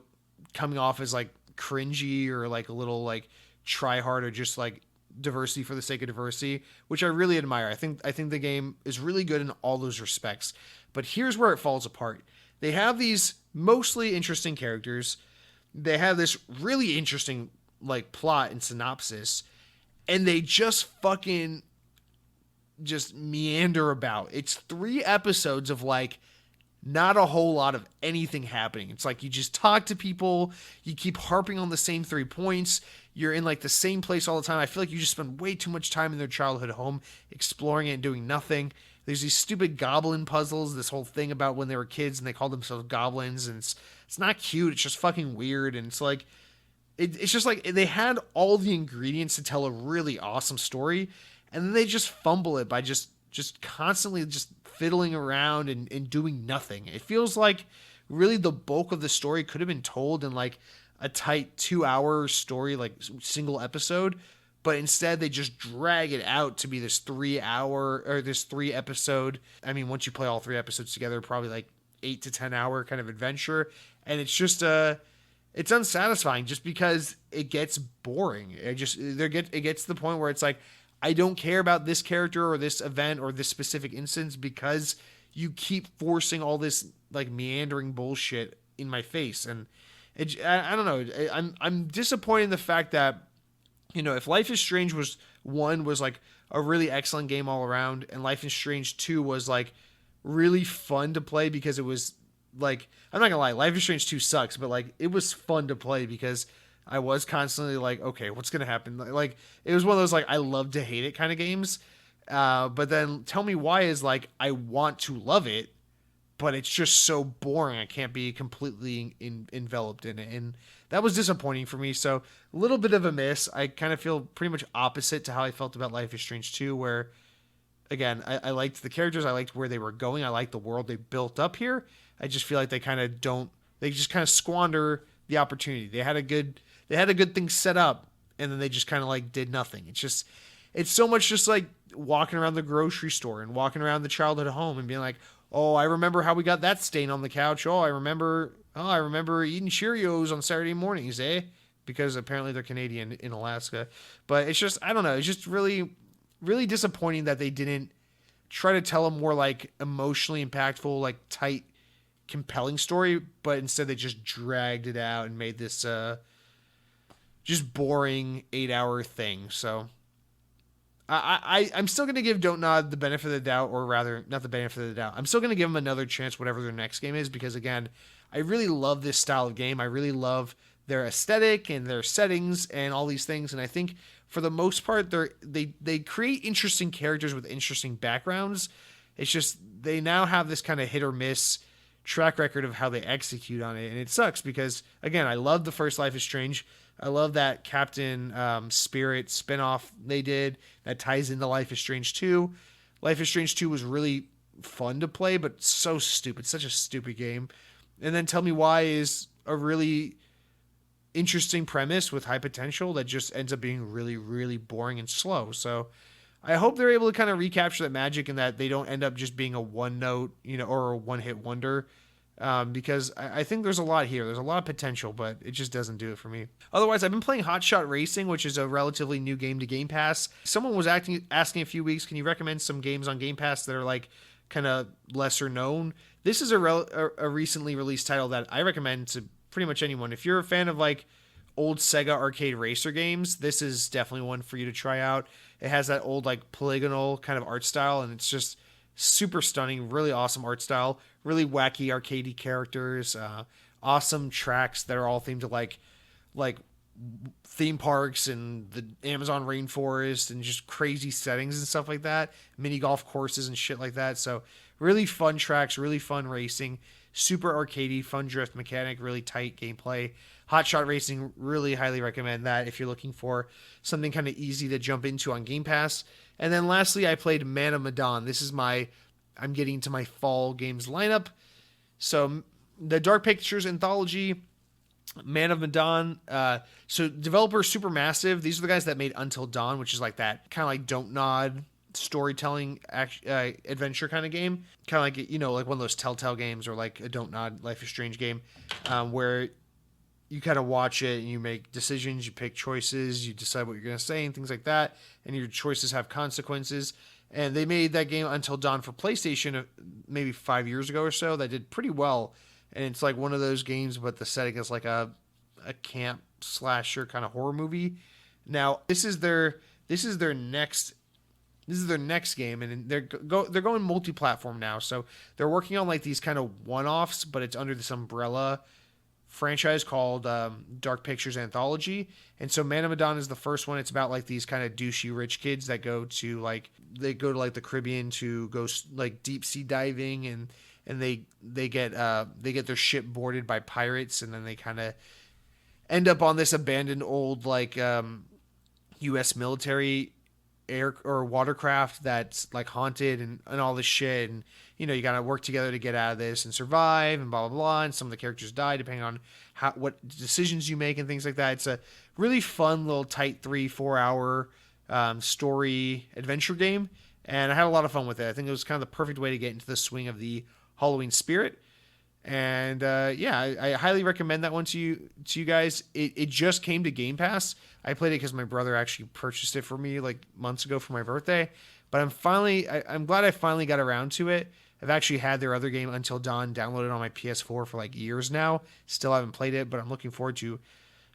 coming off as like cringy or like a little like try hard or just like diversity for the sake of diversity, which I really admire. I think the game is really good in all those respects. But here's where it falls apart. They have these mostly interesting characters. They have this really interesting like plot and synopsis, and they just fucking just meander about. It's 3 episodes of like not a whole lot of anything happening. It's like you just talk to people, you keep harping on the same 3 points, you're in like the same place all the time. I feel like you just spend way too much time in their childhood home exploring it and doing nothing. There's these stupid goblin puzzles, this whole thing about when they were kids and they called themselves goblins, and it's not cute, it's just fucking weird, and it's like it's just like they had all the ingredients to tell a really awesome story, and then they just fumble it by just constantly just fiddling around and doing nothing. It feels like really the bulk of the story could have been told in like a tight 2-hour story, like single episode, but instead they just drag it out to be this 3-hour or this 3 episode. I mean, once you play all 3 episodes together, probably like 8 to 10 hour kind of adventure. And it's just it's unsatisfying just because it gets boring. It gets to the point where it's like, I don't care about this character or this event or this specific instance because you keep forcing all this like meandering bullshit in my face. And I don't know. I'm disappointed in the fact that, you know, if Life is Strange was like a really excellent game all around, and Life is Strange 2 was like really fun to play because it was like, I'm not gonna lie, Life is Strange 2 sucks, but like it was fun to play because I was constantly like, okay, what's going to happen? Like, it was one of those, like, I love to hate it kind of games. But then Tell Me Why is like, I want to love it, but it's just so boring. I can't be completely enveloped in it. And that was disappointing for me. So a little bit of a miss. I kind of feel pretty much opposite to how I felt about Life is Strange 2, where, again, I liked the characters. I liked where they were going. I liked the world they built up here. I just feel like they just kind of squander the opportunity. They had a good thing set up, and then they just kind of like did nothing. It's so much just like walking around the grocery store and walking around the childhood home and being like, oh, I remember how we got that stain on the couch. Oh, I remember eating Cheerios on Saturday mornings, eh? Because apparently they're Canadian in Alaska. But it's just, I don't know. It's just really, really disappointing that they didn't try to tell a more like emotionally impactful, like tight, compelling story, but instead they just dragged it out and made this, just boring 8-hour thing. So I'm still going to give Don't Nod the benefit of the doubt, or rather not the benefit of the doubt. I'm still going to give them another chance, whatever their next game is, because again, I really love this style of game. I really love their aesthetic and their settings and all these things. And I think for the most part, they create interesting characters with interesting backgrounds. It's just, they now have this kind of hit or miss track record of how they execute on it. And it sucks because, again, I love the first Life is Strange. I love that Captain Spirit spinoff they did that ties into Life is Strange 2. Life is Strange 2 was really fun to play, but so stupid. Such a stupid game. And then Tell Me Why is a really interesting premise with high potential that just ends up being really, really boring and slow. So I hope they're able to kind of recapture that magic and that they don't end up just being a one note, or a one hit wonder. Because I think there's a lot here. There's a lot of potential, but it just doesn't do it for me. Otherwise, I've been playing Hot Shot Racing, which is a relatively new game to Game Pass. Someone was asking a few weeks, can you recommend some games on Game Pass that are like kind of lesser known? This is a recently released title that I recommend to pretty much anyone. If you're a fan of like old Sega arcade racer games, this is definitely one for you to try out. It has that old like polygonal kind of art style, and it's just super stunning, really awesome art style, really wacky arcadey characters, awesome tracks that are all themed to like theme parks and the Amazon rainforest and just crazy settings and stuff like that, mini golf courses and shit like that. So really fun tracks, really fun racing, super arcadey, fun drift mechanic, really tight gameplay. Hot Shot Racing, really highly recommend that if you're looking for something kind of easy to jump into on Game Pass. And then lastly, I played Man of Medan. This is I'm getting to my fall games lineup. So the Dark Pictures anthology, Man of Medan. So developer Supermassive. These are the guys that made Until Dawn, which is like that kind of like Don't Nod storytelling adventure kind of game. Kind of like, like one of those Telltale games or like a Don't Nod Life is Strange game, where you kind of watch it and you make decisions, you pick choices, you decide what you're going to say and things like that. And your choices have consequences. And they made that game Until Dawn for PlayStation maybe 5 years ago or so. That did pretty well. And it's like one of those games, but the setting is like a camp slasher kind of horror movie. Now, this is their next game, and they're going multi-platform now. So they're working on like these kind of one-offs, but it's under this umbrella franchise called Dark Pictures Anthology. And so Man of Medan is the first one. It's about like these kind of douchey rich kids that go to like the Caribbean to go like deep sea diving, and they get their ship boarded by pirates, and then they kind of end up on this abandoned old like U.S. military air or watercraft that's like haunted and all this shit. And you gotta work together to get out of this and survive and blah blah blah. And some of the characters die depending on what decisions you make and things like that. It's a really fun little tight 3-4 hour story adventure game, and I had a lot of fun with it. I think it was kind of the perfect way to get into the swing of the Halloween spirit. And I highly recommend that one to you guys. It just came to Game Pass. I played it because my brother actually purchased it for me like months ago for my birthday. But I'm glad I finally got around to it. I've actually had their other game Until Dawn downloaded on my PS4 for like years now. Still haven't played it, but I'm looking forward to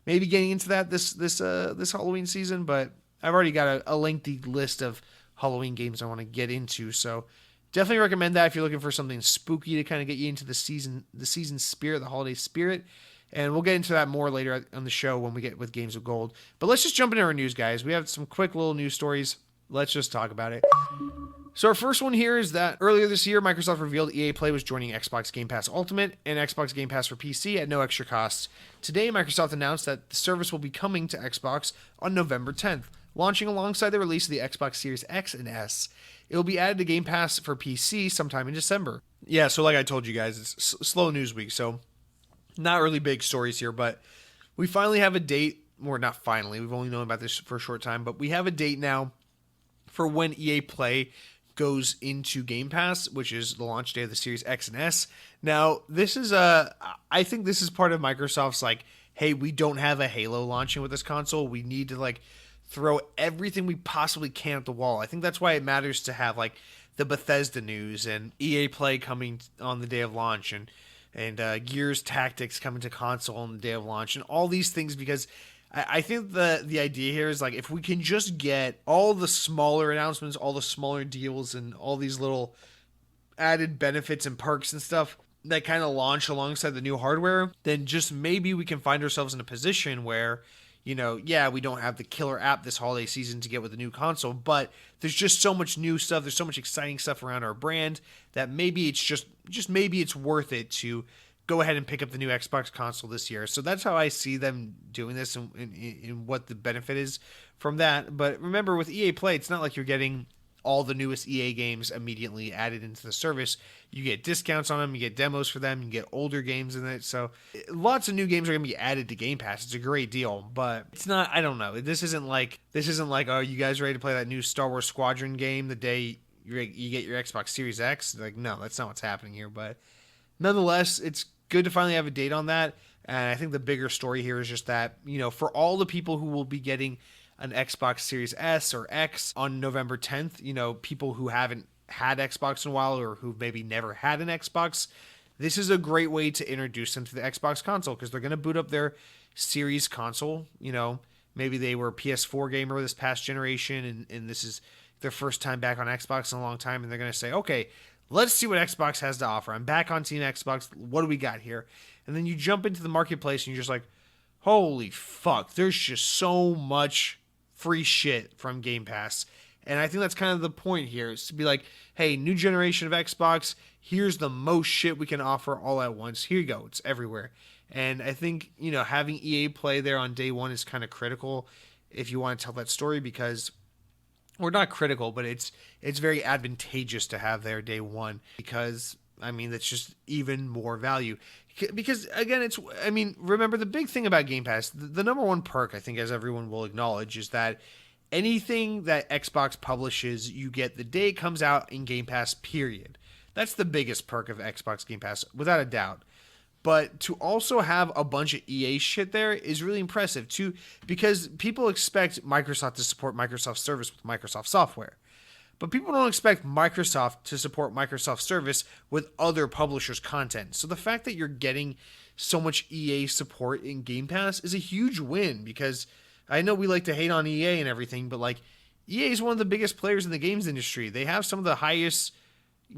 maybe getting into that this Halloween season. But I've already got a lengthy list of Halloween games I want to get into. So definitely recommend that if you're looking for something spooky to kind of get you into the season spirit, the holiday spirit. And we'll get into that more later on the show when we get with Games of Gold. But let's just jump into our news, guys. We have some quick little news stories. Let's just talk about it. So our first one here is that earlier this year, Microsoft revealed EA Play was joining Xbox Game Pass Ultimate and Xbox Game Pass for PC at no extra cost. Today, Microsoft announced that the service will be coming to Xbox on November 10th, launching alongside the release of the Xbox Series X and S. It will be added to Game Pass for PC sometime in December. Yeah, so like I told you guys, it's slow news week, so not really big stories here, but we finally have a date. Or not finally, we've only known about this for a short time, but we have a date now for when EA Play goes into Game Pass, which is the launch day of the Series X and S. Now, I think this is part of Microsoft's like, hey, we don't have a Halo launching with this console. We need to like throw everything we possibly can at the wall. I think that's why it matters to have like the Bethesda news and EA Play coming on the day of launch, and Gears Tactics coming to console on the day of launch, and all these things, because I think the idea here is like, if we can just get all the smaller announcements, all the smaller deals, and all these little added benefits and perks and stuff that kind of launch alongside the new hardware, then just maybe we can find ourselves in a position where, we don't have the killer app this holiday season to get with the new console, but there's just so much new stuff, there's so much exciting stuff around our brand that maybe it's just maybe it's worth it to go ahead and pick up the new Xbox console this year. So that's how I see them doing this, and what the benefit is from that. But remember, with EA Play, it's not like you're getting all the newest EA games immediately added into the service. You get discounts on them, you get demos for them, you get older games in it. So lots of new games are going to be added to Game Pass. It's a great deal, but it's not, I don't know. This isn't like, oh, you guys ready to play that new Star Wars Squadron game the day you get your Xbox Series X? Like, no, that's not what's happening here. But nonetheless, it's good to finally have a date on that. And I think the bigger story here is just that, for all the people who will be getting an Xbox Series S or X on November 10th, people who haven't had Xbox in a while or who maybe never had an Xbox, this is a great way to introduce them to the Xbox console because they're going to boot up their Series console. Maybe they were a PS4 gamer this past generation and this is their first time back on Xbox in a long time, and they're going to say, okay, let's see what Xbox has to offer. I'm back on Team Xbox. What do we got here? And then you jump into the marketplace and you're just like, holy fuck, there's just so much free shit from Game Pass. And I think that's kind of the point here, is to be like, hey, new generation of Xbox, here's the most shit we can offer all at once. Here you go. It's everywhere. And I think, having EA Play there on day one is kind of critical if you want to tell that story because, or not critical, but it's very advantageous to have there day one because, that's just even more value. Because, again, remember the big thing about Game Pass, the number one perk, I think, as everyone will acknowledge, is that anything that Xbox publishes, you get the day it comes out in Game Pass, period. That's the biggest perk of Xbox Game Pass, without a doubt. But to also have a bunch of EA shit there is really impressive, too, because people expect Microsoft to support Microsoft Service with Microsoft software. But people don't expect Microsoft to support Microsoft Service with other publishers' content. So the fact that you're getting so much EA support in Game Pass is a huge win because I know we like to hate on EA and everything, but like EA is one of the biggest players in the games industry. They have some of the highest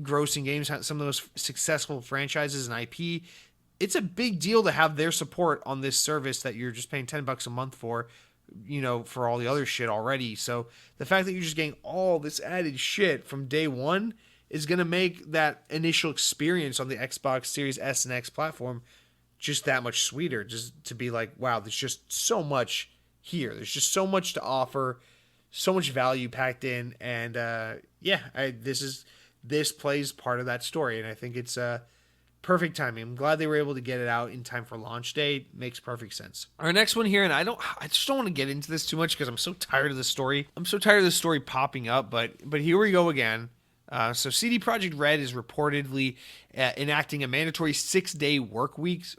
grossing games, some of the most successful franchises and IP. It's a big deal to have their support on this service that you're just paying $10 a month for all the other shit already. So the fact that you're just getting all this added shit from day one is going to make that initial experience on the Xbox Series S and X platform just that much sweeter. Just to be like, wow, there's just so much here. There's just so much to offer, so much value packed in. And this plays part of that story. And I think it's perfect timing. I'm glad they were able to get it out in time for launch day. Makes perfect sense. Our next one here, and I just don't want to get into this too much because I'm so tired of the story. I'm so tired of the story popping up, but here we go again. So CD Projekt Red is reportedly enacting a mandatory 6-day work weeks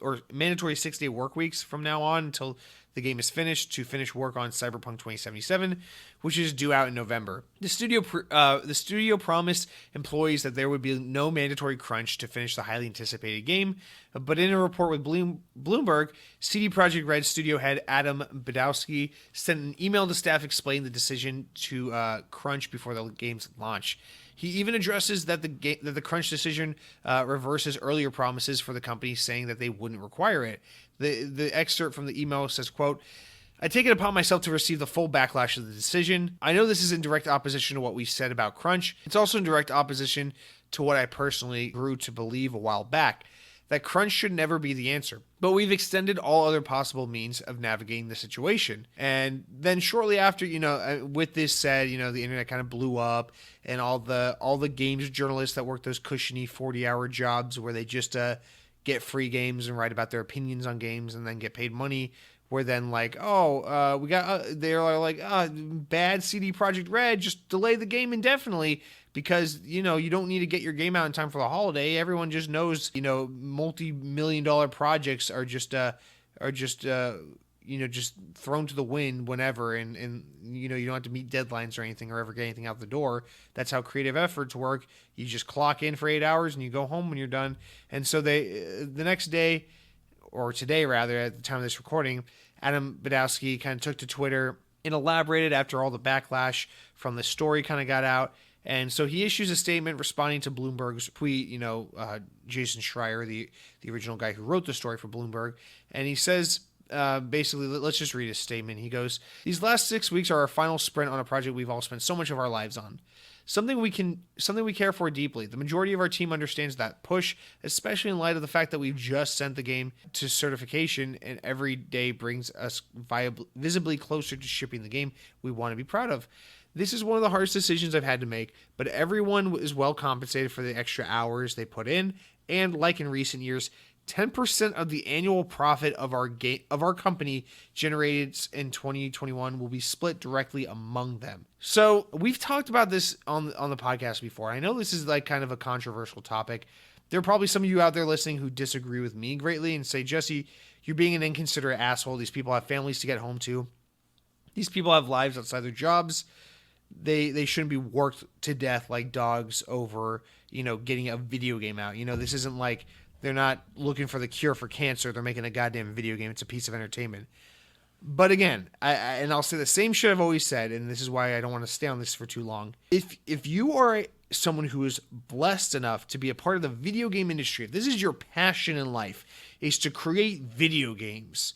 from now on until the game is finished to finish work on Cyberpunk 2077, which is due out in November. The studio promised employees that there would be no mandatory crunch to finish the highly anticipated game, but in a report with Bloomberg, CD Projekt Red studio head Adam Badowski sent an email to staff explaining the decision to crunch before the game's launch. He even addresses that the crunch decision reverses earlier promises for the company, saying that they wouldn't require it. The excerpt from the email says, quote, "I take it upon myself to receive the full backlash of the decision. I know this is in direct opposition to what we said about crunch. It's also in direct opposition to what I personally grew to believe a while back, that crunch should never be the answer. But we've extended all other possible means of navigating the situation." And then shortly after, with this said, the internet kind of blew up, and all the games journalists that work those cushiony 40-hour jobs where they just get free games and write about their opinions on games and then get paid money, were then like, they're like, bad CD Projekt Red, just delay the game indefinitely because, you don't need to get your game out in time for the holiday. Everyone just knows, multi-million-dollar projects are just thrown to the wind whenever, and you don't have to meet deadlines or anything or ever get anything out the door. That's how creative efforts work. You just clock in for 8 hours and you go home when you're done. And so the next day, or today rather, at the time of this recording, Adam Badowski kind of took to Twitter and elaborated after all the backlash from the story kind of got out. And so he issues a statement responding to Bloomberg's tweet, Jason Schreier, the original guy who wrote the story for Bloomberg. And he says, basically, let's just read his statement. He goes, "These last 6 weeks are our final sprint on a project we've all spent so much of our lives on. Something we care for deeply. The majority of our team understands that push, especially in light of the fact that we've just sent the game to certification, and every day brings us visibly closer to shipping the game we want to be proud of. This is one of the hardest decisions I've had to make, but everyone is well compensated for the extra hours they put in, and like in recent years, 10% of the annual profit of our company generated in 2021 will be split directly among them. So we've talked about this on the podcast before. I know this is like kind of a controversial topic. There are probably some of you out there listening who disagree with me greatly and say, Jesse, you're being an inconsiderate asshole. These people have families to get home to. These people have lives outside their jobs. They shouldn't be worked to death like dogs over, getting a video game out. This isn't like they're not looking for the cure for cancer. They're making a goddamn video game. It's a piece of entertainment. But again, I'll say the same shit I've always said, and this is why I don't want to stay on this for too long. If you are someone who is blessed enough to be a part of the video game industry, if this is your passion in life, is to create video games,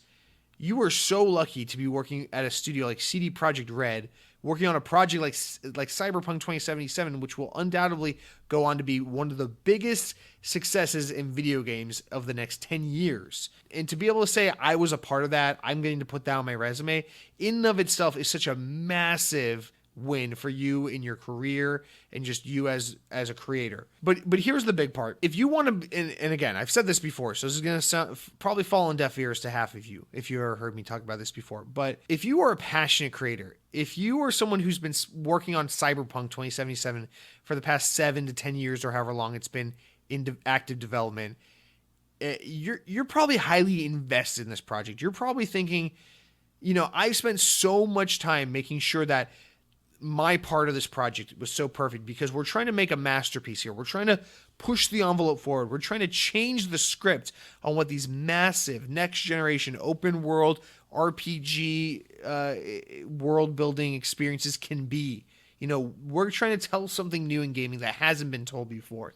you are so lucky to be working at a studio like CD Projekt Red, working on a project like Cyberpunk 2077, which will undoubtedly go on to be one of the biggest successes in video games of the next 10 years. And to be able to say I was a part of that, I'm getting to put that on my resume, in and of itself is such a massive win for you in your career and just you as a creator. But here's the big part. If you want to, and again, I've said this before, so this is going to probably fall on deaf ears to half of you if you ever heard me talk about this before. But if you are a passionate creator, if you are someone who's been working on Cyberpunk 2077 for the past 7 to 10 years or however long it's been in active development, you're probably highly invested in this project. You're probably thinking, I spent so much time making sure that my part of this project was so perfect because we're trying to make a masterpiece here. We're trying to push the envelope forward. We're trying to change the script on what these massive next generation open world RPG world building experiences can be. We're trying to tell something new in gaming that hasn't been told before.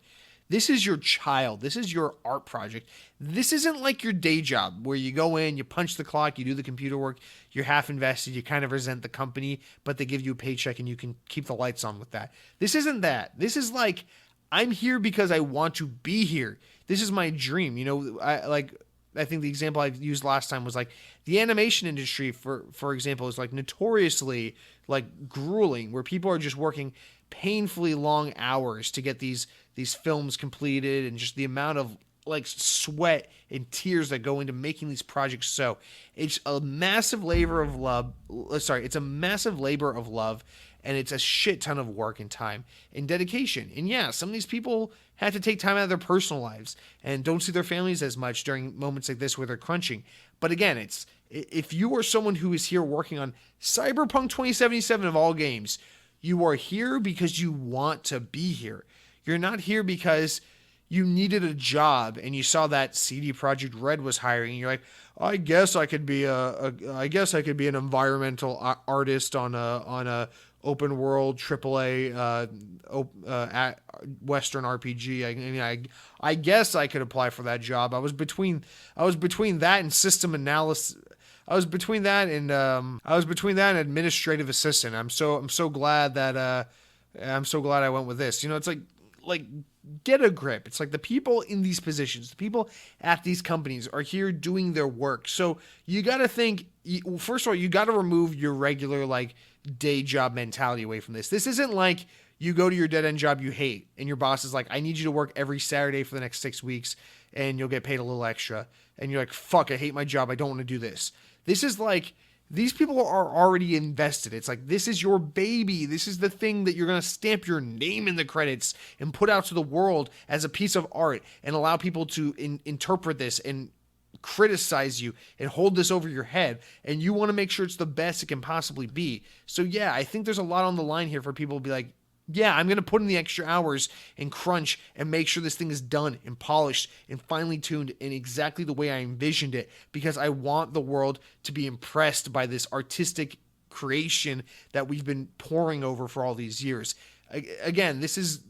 This is your child. This is your art project. This isn't like your day job where you go in, you punch the clock, you do the computer work, you're half invested, you kind of resent the company, but they give you a paycheck and you can keep the lights on with that. This isn't that. This is like, I'm here because I want to be here. This is my dream. I think the example I used last time was like the animation industry, for example, is like notoriously like grueling, where people are just working painfully long hours to get these films completed, and just the amount of like sweat and tears that go into making these projects. So it's a massive labor of love. It's a massive labor of love, and it's a shit ton of work and time and dedication. And yeah, some of these people have to take time out of their personal lives and don't see their families as much during moments like this where they're crunching. But again, if you are someone who is here working on Cyberpunk 2077 of all games, you are here because you want to be here. You're not here because you needed a job and you saw that CD Projekt Red was hiring and you're like, I guess I could be an environmental artist on a open world AAA Western RPG. I guess I could apply for that job. I was between that and system analysis. I was between that and administrative assistant. I'm so glad that I went with this. It's like get a grip. It's like the people in these positions, the people at these companies are here doing their work. So you got to think, first of all, you got to remove your regular like day job mentality away from this. This isn't like you go to your dead end job you hate and your boss is like, I need you to work every Saturday for the next 6 weeks and you'll get paid a little extra. And you're like, fuck, I hate my job. I don't want to do this. This is like, these people are already invested. It's like, this is your baby. This is the thing that you're going to stamp your name in the credits and put out to the world as a piece of art and allow people to interpret this and criticize you and hold this over your head. And you want to make sure it's the best it can possibly be. So yeah, I think there's a lot on the line here for people to be like, yeah, I'm going to put in the extra hours and crunch and make sure this thing is done and polished and finely tuned in exactly the way I envisioned it, because I want the world to be impressed by this artistic creation that we've been poring over for all these years. Again, this is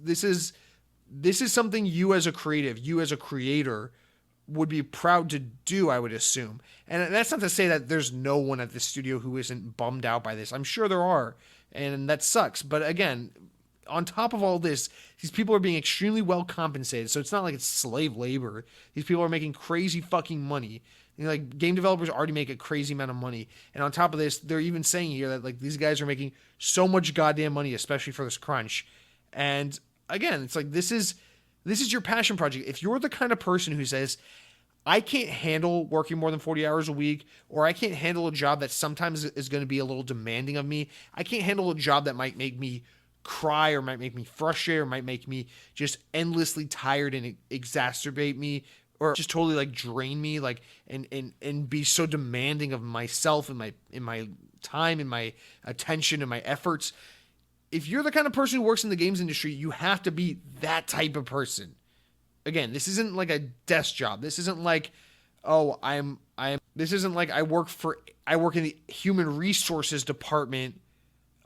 something you as a creative, you as a creator would be proud to do, I would assume. And that's not to say that there's no one at the studio who isn't bummed out by this. I'm sure there are, and that sucks. But again, on top of all this, these people are being extremely well compensated. So it's not like it's slave labor. These people are making crazy fucking money. Like, game developers already make a crazy amount of money. And on top of this, they're even saying here that, like, these guys are making so much goddamn money, especially for this crunch. And again, it's like, this is your passion project. If you're the kind of person who says, I can't handle working more than 40 hours a week, or I can't handle a job that sometimes is going to be a little demanding of me. I can't handle a job that might make me cry, or might make me frustrated, or might make me just endlessly tired and exacerbate me, or just totally like drain me, like, and be so demanding of myself and my time and my attention and my efforts. If you're the kind of person who works in the games industry, you have to be that type of person. Again, this isn't like a desk job. This isn't like, oh, this isn't like I work in the human resources department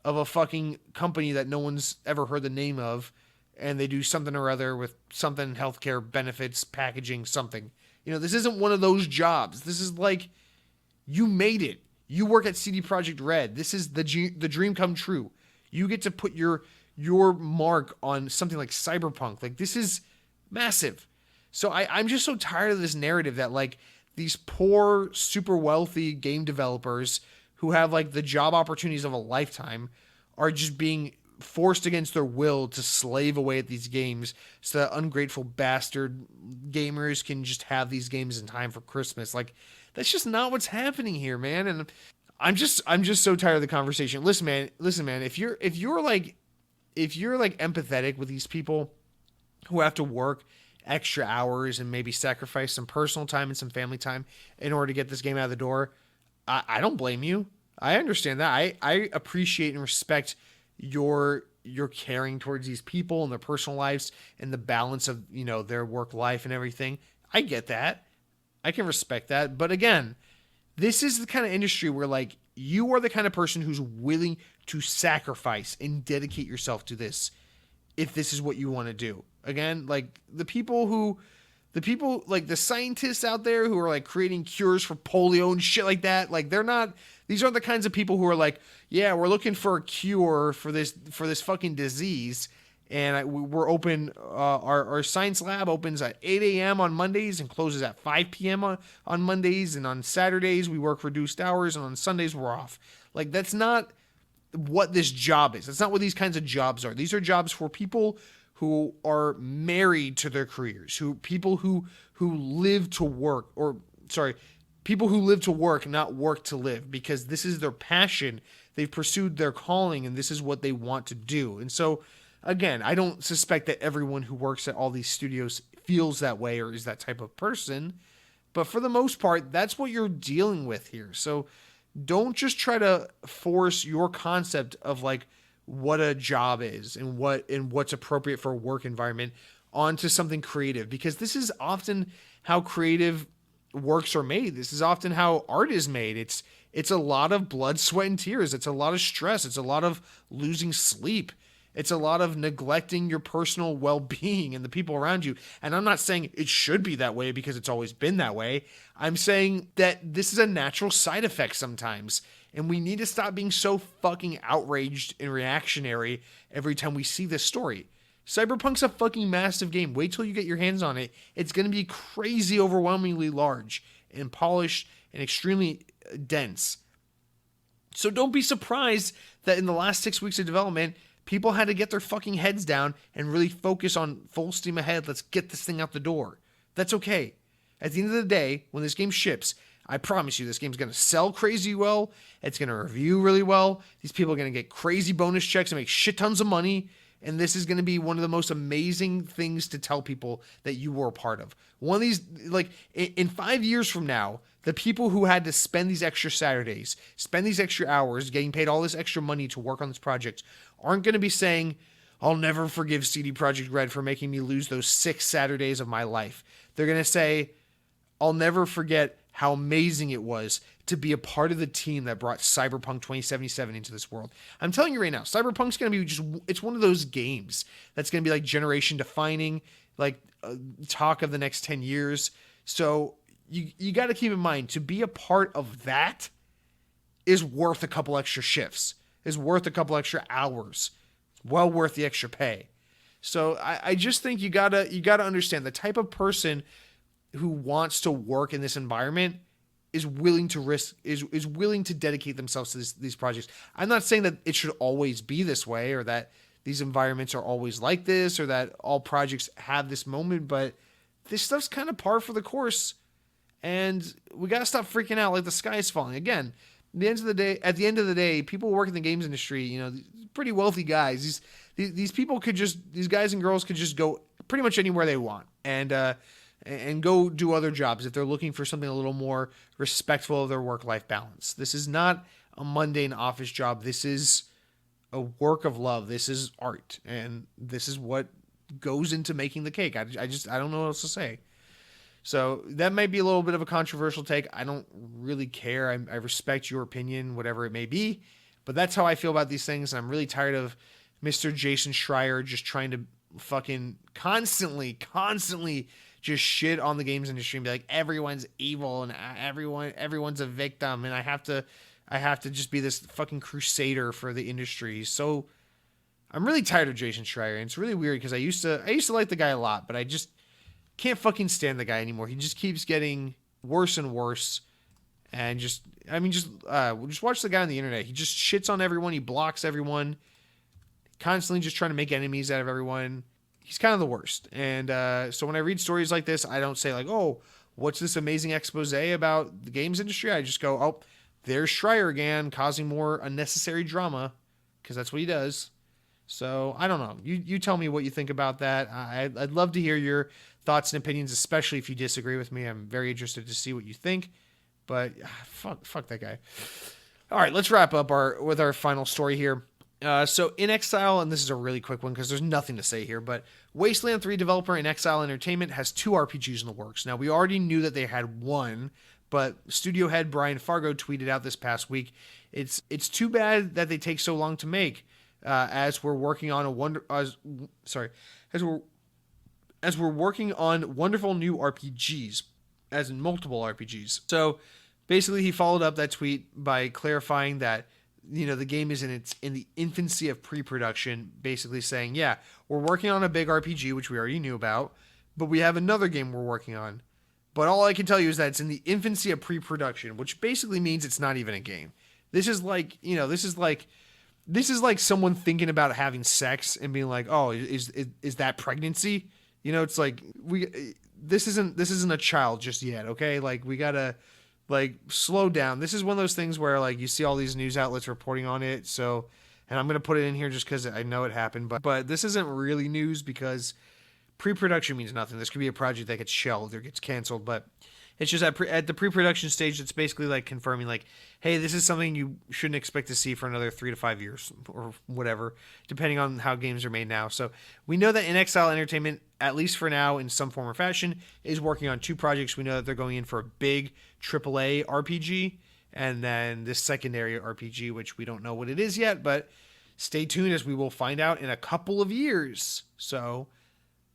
of a fucking company that no one's ever heard the name of, and they do something or other with something, healthcare benefits, packaging, something. This isn't one of those jobs. This is like, you made it. You work at CD Projekt Red. This is the dream come true. You get to put your mark on something like Cyberpunk. Like, this is massive. So I'm just so tired of this narrative that, like, these poor, super wealthy game developers who have, like, the job opportunities of a lifetime are just being forced against their will to slave away at these games so that ungrateful bastard gamers can just have these games in time for Christmas. Like, that's just not what's happening here, man. And I'm just so tired of the conversation. Listen, man, if you're empathetic with these people who have to work extra hours and maybe sacrifice some personal time and some family time in order to get this game out of the door, I don't blame you. I understand that. I appreciate and respect your caring towards these people and their personal lives and the balance of, their work life and everything. I get that. I can respect that. But again, this is the kind of industry where, like, you are the kind of person who's willing to sacrifice and dedicate yourself to this if this is what you want to do. Again, like, the people like the scientists out there who are, like, creating cures for polio and shit like that, like, these aren't the kinds of people who are like, yeah, we're looking for a cure for this fucking disease, and we're open. Our science lab opens at 8 a.m. on Mondays and closes at 5 p.m. on Mondays, and on Saturdays we work reduced hours, and on Sundays we're off. Like, that's not what this job is. That's not what these kinds of jobs are. These are jobs for people who are married to their careers, people who live to work, people who live to work, not work to live, because this is their passion. They've pursued their calling, and this is what they want to do. And so, again, I don't suspect that everyone who works at all these studios feels that way or is that type of person, but for the most part, that's what you're dealing with here. So don't just try to force your concept of, like, what a job is and what's appropriate for a work environment onto something creative, because this is often how creative works are made. This is often how art is made. It's a lot of blood, sweat, and tears. It's a lot of stress. It's a lot of losing sleep. It's a lot of neglecting your personal well-being and the people around you. And I'm not saying it should be that way because it's always been that way. I'm saying that this is a natural side effect sometimes. And we need to stop being so fucking outraged and reactionary every time we see this story. Cyberpunk's a fucking massive game. Wait till you get your hands on it. It's going to be crazy, overwhelmingly large and polished and extremely dense. So don't be surprised that in the last 6 weeks of development, people had to get their fucking heads down and really focus on full steam ahead. Let's get this thing out the door. That's okay. At the end of the day, when this game ships, I promise you, this game's going to sell crazy well. It's going to review really well. These people are going to get crazy bonus checks and make shit tons of money. And this is going to be one of the most amazing things to tell people that you were a part of. One of these, like, in 5 years from now, the people who had to spend these extra Saturdays, spend these extra hours, getting paid all this extra money to work on this project, aren't going to be saying, I'll never forgive CD Projekt Red for making me lose those 6 Saturdays of my life. They're going to say, I'll never forget how amazing it was to be a part of the team that brought Cyberpunk 2077 into this world. I'm telling you right now, Cyberpunk's going to be it's one of those games that's going to be like generation defining, like talk of the next 10 years. So you got to keep in mind, to be a part of that is worth a couple extra shifts, is worth a couple extra hours. well worth the extra pay. So I just think you gotta understand the type of person who wants to work in this environment is willing to risk, is willing to dedicate themselves to these projects. I'm not saying that it should always be this way, or that these environments are always like this, or that all projects have this moment, but this stuff's kind of par for the course, and we gotta stop freaking out like the sky is falling. Again, at the end of the day, people who work in the games industry, you know, pretty wealthy guys. These people could just, these guys and girls could just go pretty much anywhere they want and go do other jobs if they're looking for something a little more respectful of their work-life balance. This is not a mundane office job. This is a work of love. This is art, and this is what goes into making the cake. I don't know what else to say. So that might be a little bit of a controversial take. I don't really care. I respect your opinion, whatever it may be, but that's how I feel about these things. And I'm really tired of Mr. Jason Schreier just trying to fucking constantly just shit on the games industry and be like, everyone's evil and everyone's a victim, and I have to just be this fucking crusader for the industry. So I'm really tired of Jason Schreier, and it's really weird because I used to like the guy a lot, but I just can't fucking stand the guy anymore. He just keeps getting worse and worse, and just watch the guy on the internet. He just shits on everyone. He blocks everyone, constantly just trying to make enemies out of everyone. He's kind of the worst. And so when I read stories like this, I don't say like, oh, what's this amazing expose about the games industry? I just go, oh, there's Schreier again, causing more unnecessary drama, because that's what he does. So I don't know. You tell me what you think about that. I'd love to hear your thoughts and opinions, especially if you disagree with me. I'm very interested to see what you think. But fuck that guy. All right, let's wrap up with our final story here. So inXile, and this is a really quick one because there's nothing to say here, but Wasteland 3 developer inXile Entertainment has 2 RPGs in the works. Now, we already knew that they had one, but studio head Brian Fargo tweeted out this past week, it's too bad that they take so long to make, as we're working on as we're working on wonderful new RPGs, as in multiple RPGs. So basically, he followed up that tweet by clarifying that, you know, the game is in the infancy of pre-production, basically saying, yeah, we're working on a big RPG, which we already knew about, but we have another game we're working on. But all I can tell you is that it's in the infancy of pre-production, which basically means it's not even a game. This is like someone thinking about having sex and being like, oh, is that pregnancy? You know, it's like this isn't a child just yet. Okay. Like, we gotta slow down. This is one of those things where like you see all these news outlets reporting on it. So, and I'm going to put it in here just cause I know it happened, but this isn't really news because pre-production means nothing. This could be a project that gets shelved or gets canceled, but it's just at the pre-production stage, it's basically like confirming like, hey, this is something you shouldn't expect to see for another 3 to 5 years or whatever, depending on how games are made now. So we know that inXile Entertainment, at least for now, in some form or fashion, is working on 2 projects. We know that they're going in for a big AAA RPG and then this secondary RPG, which we don't know what it is yet, but stay tuned as we will find out in a couple of years. So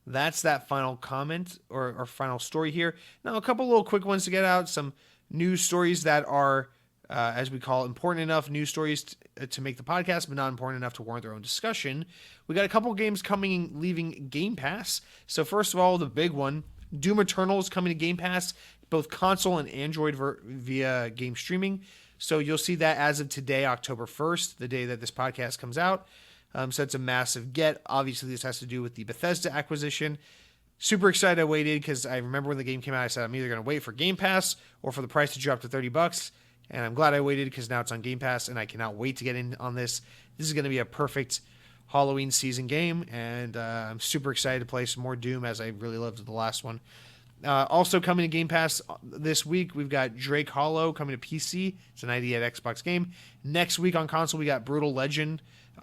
that's that final comment or final story here. Now, a couple little quick ones to get out. Some news stories that are, as we call it, important enough news stories to make the podcast, but not important enough to warrant their own discussion. We got a couple games leaving Game Pass. So first of all, the big one, Doom Eternal is coming to Game Pass, both console and Android via game streaming. So you'll see that as of today, October 1st, the day that this podcast comes out. So it's a massive get. Obviously, this has to do with the Bethesda acquisition. Super excited I waited because I remember when the game came out, I said I'm either going to wait for Game Pass or for the price to drop to $30. And I'm glad I waited because now it's on Game Pass and I cannot wait to get in on this. This is going to be a perfect Halloween season game, and I'm super excited to play some more Doom as I really loved the last one. Also coming to Game Pass this week, we've got Drake Hollow coming to PC. It's an ID at Xbox game. Next week on console, we got Brutal Legend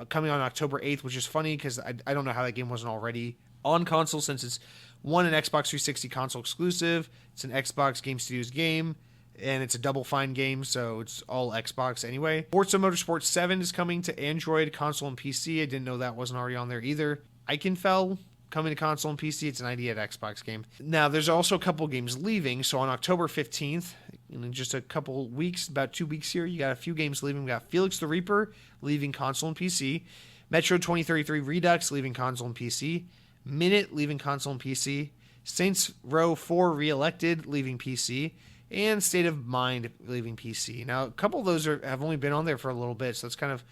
coming on October 8th, which is funny because I don't know how that game wasn't already on console since it's an Xbox 360 console exclusive. It's an Xbox Game Studios game, and it's a Double Fine game, so it's all Xbox anyway. Forza Motorsport 7 is coming to Android, console, and PC. I didn't know that wasn't already on there either. Eichenfeld coming to console and PC. It's an ID at Xbox game. Now, there's also a couple games leaving. So on October 15th, in just a couple weeks, about 2 weeks here, you got a few games leaving. We got Felix the Reaper leaving console and PC. Metro 2033 Redux leaving console and PC. Minute leaving console and PC. Saints Row 4 Reelected leaving PC. And State of Mind leaving PC. Now, a couple of those have only been on there for a little bit, so it's kind of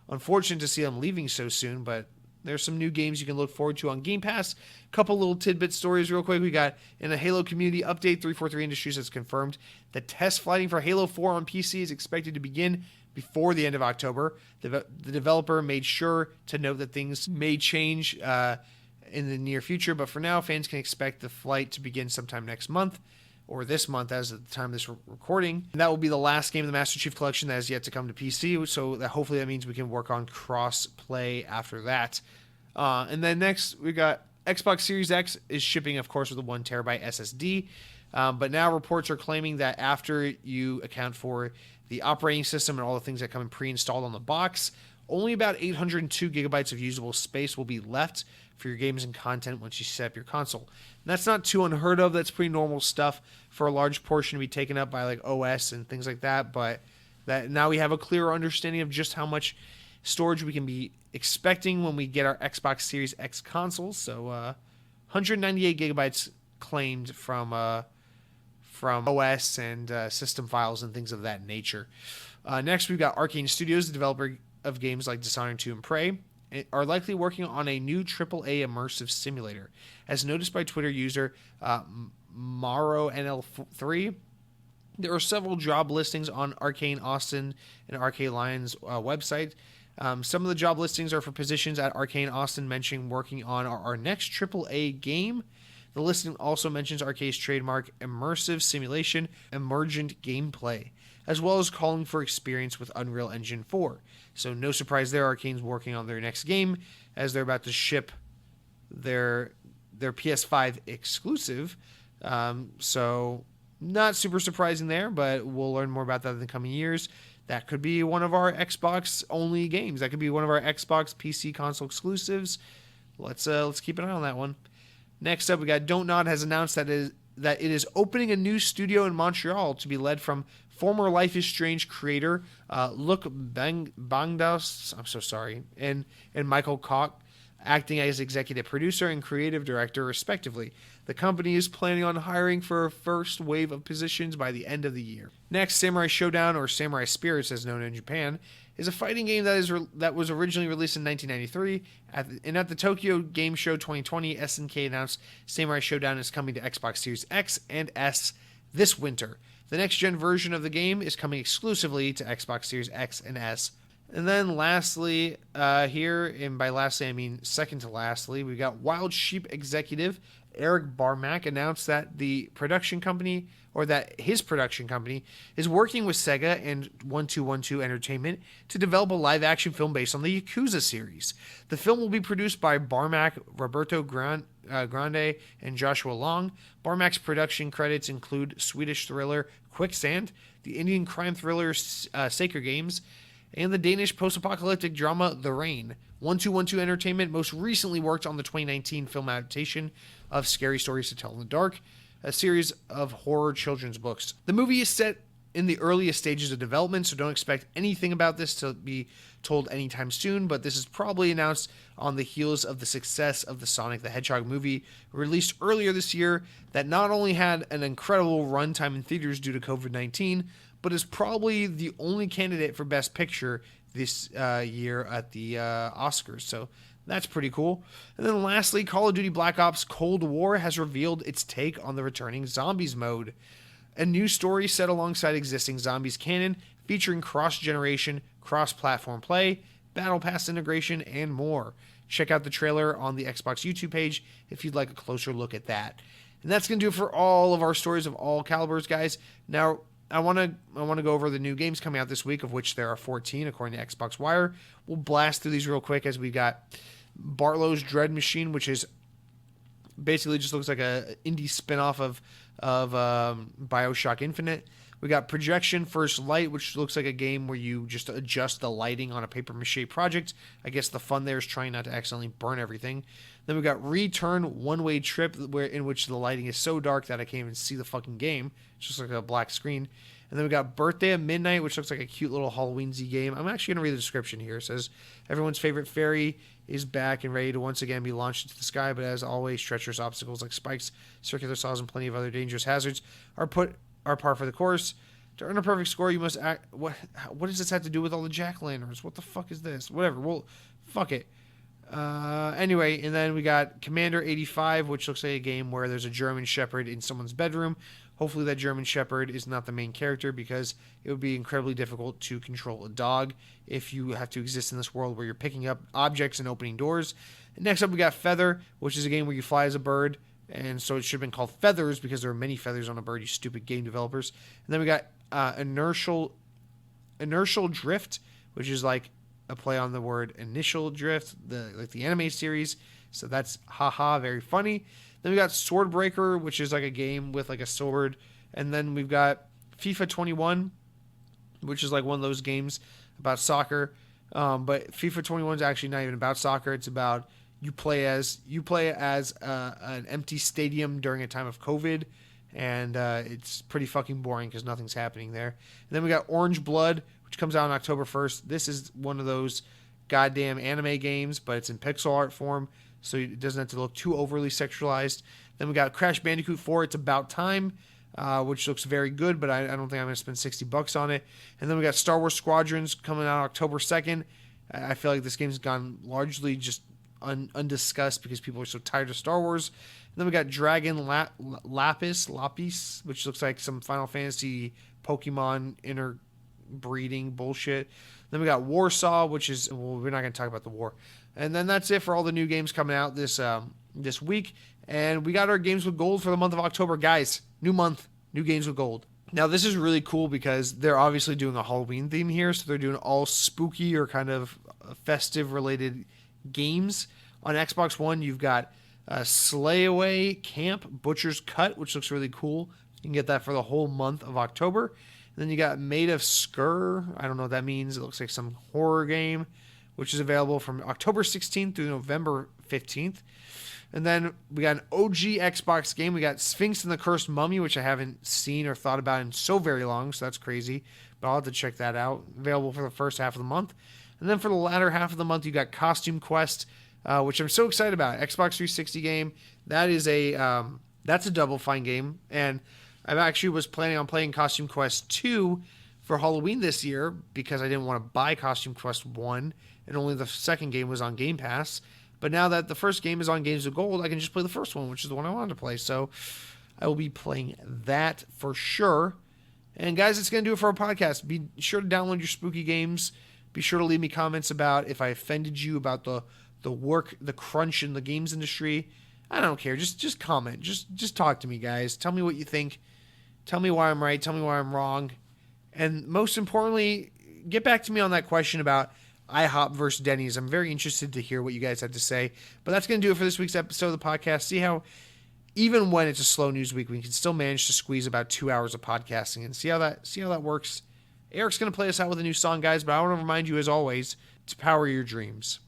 unfortunate to see them leaving so soon, but there's some new games you can look forward to on Game Pass. A couple little tidbit stories real quick. We got in a Halo community update, 343 Industries has confirmed that test flighting for Halo 4 on PC is expected to begin before the end of October. The developer made sure to note that things may change in the near future, but for now, fans can expect the flight to begin sometime next month, or this month as at the time of this recording. And that will be the last game of the Master Chief Collection that has yet to come to PC, so that hopefully that means we can work on cross-play after that. And then next, we got Xbox Series X is shipping, of course, with a 1 terabyte SSD, but now reports are claiming that after you account for the operating system and all the things that come in pre-installed on the box, only about 802 gigabytes of usable space will be left for your games and content once you set up your console. And that's not too unheard of. That's pretty normal stuff for a large portion to be taken up by like OS and things like that. But that now we have a clearer understanding of just how much storage we can be expecting when we get our Xbox Series X consoles. So 198 gigabytes claimed from OS and system files and things of that nature. Next, we've got Arcane Studios, the developer of games like Dishonored 2 and Prey, are likely working on a new AAA immersive simulator. As noticed by Twitter user MaroNL3, there are several job listings on Arcane Austin and Arcane Lion's website. Some of the job listings are for positions at Arcane Austin mentioning working on our next AAA game. The listing also mentions Arcane's trademark immersive simulation, emergent gameplay, as well as calling for experience with Unreal Engine 4. So no surprise there, Arcane's working on their next game as they're about to ship their PS5 exclusive. So not super surprising there, but we'll learn more about that in the coming years. That could be one of our Xbox-only games. That could be one of our Xbox PC console exclusives. Let's keep an eye on that one. Next up, we got Don't Nod has announced that it is opening a new studio in Montreal to be led from former Life is Strange creator Luc Bangdaus, I'm so sorry, and Michael Koch, acting as executive producer and creative director, respectively. The company is planning on hiring for a first wave of positions by the end of the year. Next, Samurai Showdown, or Samurai Spirits as known in Japan, is a fighting game that was originally released in 1993. At the Tokyo Game Show 2020, SNK announced Samurai Showdown is coming to Xbox Series X and S this winter. The next-gen version of the game is coming exclusively to Xbox Series X and S. And then lastly, here, and by lastly I mean second to lastly, we got Wild Sheep executive Eric Barmack announced that his production company is working with Sega and 1212 Entertainment to develop a live-action film based on the Yakuza series. The film will be produced by Barmack, Roberto Grande, and Joshua Long. Barmack's production credits include Swedish thriller Quicksand, the Indian crime thriller Saker Games, and the Danish post-apocalyptic drama The Rain. 1212 Entertainment most recently worked on the 2019 film adaptation of Scary Stories to Tell in the Dark, a series of horror children's books. The movie is set in the earliest stages of development, so don't expect anything about this to be told anytime soon, but this is probably announced on the heels of the success of the Sonic the Hedgehog movie released earlier this year that not only had an incredible runtime in theaters due to COVID-19, but is probably the only candidate for Best Picture this year at the Oscars. So that's pretty cool. And then lastly, Call of Duty Black Ops Cold War has revealed its take on the returning Zombies mode. A new story set alongside existing Zombies canon, featuring cross-generation, cross-platform play, Battle Pass integration, and more. Check out the trailer on the Xbox YouTube page if you'd like a closer look at that. And that's going to do it for all of our stories of all calibers, guys. Now, I want to go over the new games coming out this week, of which there are 14 according to Xbox Wire. We'll blast through these real quick as we got Bartlow's Dread Machine, which is basically just looks like a indie spin-off of BioShock Infinite. We got Projection First Light, which looks like a game where you just adjust the lighting on a papier-mâché project. I guess the fun there is trying not to accidentally burn everything. Then we got Return One-Way Trip, in which the lighting is so dark that I can't even see the fucking game. It's just like a black screen. And then we got Birthday at Midnight, which looks like a cute little Halloween-y game. I'm actually going to read the description here. It says, everyone's favorite fairy is back and ready to once again be launched into the sky, but as always, treacherous obstacles like spikes, circular saws, and plenty of other dangerous hazards are par for the course. To earn a perfect score, you must act... What does this have to do with all the jack-o'-lanterns? What the fuck is this? Whatever. Well, fuck it. Anyway, and then we got Commander 85, which looks like a game where there's a German Shepherd in someone's bedroom. Hopefully that German Shepherd is not the main character, because it would be incredibly difficult to control a dog if you have to exist in this world where you're picking up objects and opening doors. And next up, we got Feather, which is a game where you fly as a bird. And so it should have been called Feathers because there are many feathers on a bird, you stupid game developers. And then we got Inertial Drift, which is like a play on the word initial drift, the anime series. So that's haha, very funny. Then we got Sword Breaker, which is like a game with like a sword. And then we've got FIFA 21, which is like one of those games about soccer. But FIFA 21 is actually not even about soccer. It's about you play as an empty stadium during a time of COVID. And it's pretty fucking boring because nothing's happening there. And then we got Orange Blood, which comes out on October 1st. This is one of those goddamn anime games, but it's in pixel art form, so it doesn't have to look too overly sexualized. Then we got Crash Bandicoot 4, It's About Time, which looks very good, but I don't think I'm going to spend $60 on it. And then we got Star Wars Squadrons coming out October 2nd. I feel like this game's gone largely just undiscussed because people are so tired of Star Wars. And then we got Dragon Lapis, which looks like some Final Fantasy Pokemon interbreeding bullshit. Then we got Warsaw, which is, well, we're not going to talk about the war. And then that's it for all the new games coming out this week. And we got our games with gold for the month of October. Guys, new month, new games with gold. Now, this is really cool because they're obviously doing a Halloween theme here. So they're doing all spooky or kind of festive related games. On Xbox One, you've got Slayaway Camp Butcher's Cut, which looks really cool. You can get that for the whole month of October. And then you got Made of Skur. I don't know what that means. It looks like some horror game, which is available from October 16th through November 15th. And then we got an OG Xbox game. We got Sphinx and the Cursed Mummy, which I haven't seen or thought about in so very long, so that's crazy. But I'll have to check that out. Available for the first half of the month. And then for the latter half of the month, you got Costume Quest, which I'm so excited about. Xbox 360 game. That is that's a Double Fine game. And I actually was planning on playing Costume Quest 2 for Halloween this year because I didn't want to buy Costume Quest 1 and only the second game was on Game Pass. But now that the first game is on Games with Gold, I can just play the first one, which is the one I wanted to play. So I will be playing that for sure. And guys, it's going to do it for our podcast. Be sure to download your spooky games. Be sure to leave me comments about if I offended you about the crunch in the games industry. I don't care. Just comment. Just talk to me, guys. Tell me what you think. Tell me why I'm right. Tell me why I'm wrong. And most importantly, get back to me on that question about IHOP versus Denny's. I'm very interested to hear what you guys have to say. But that's going to do it for this week's episode of the podcast. See how, even when it's a slow news week, we can still manage to squeeze about 2 hours of podcasting and see how that works. Eric's going to play us out with a new song, guys, but I want to remind you, as always, to power your dreams.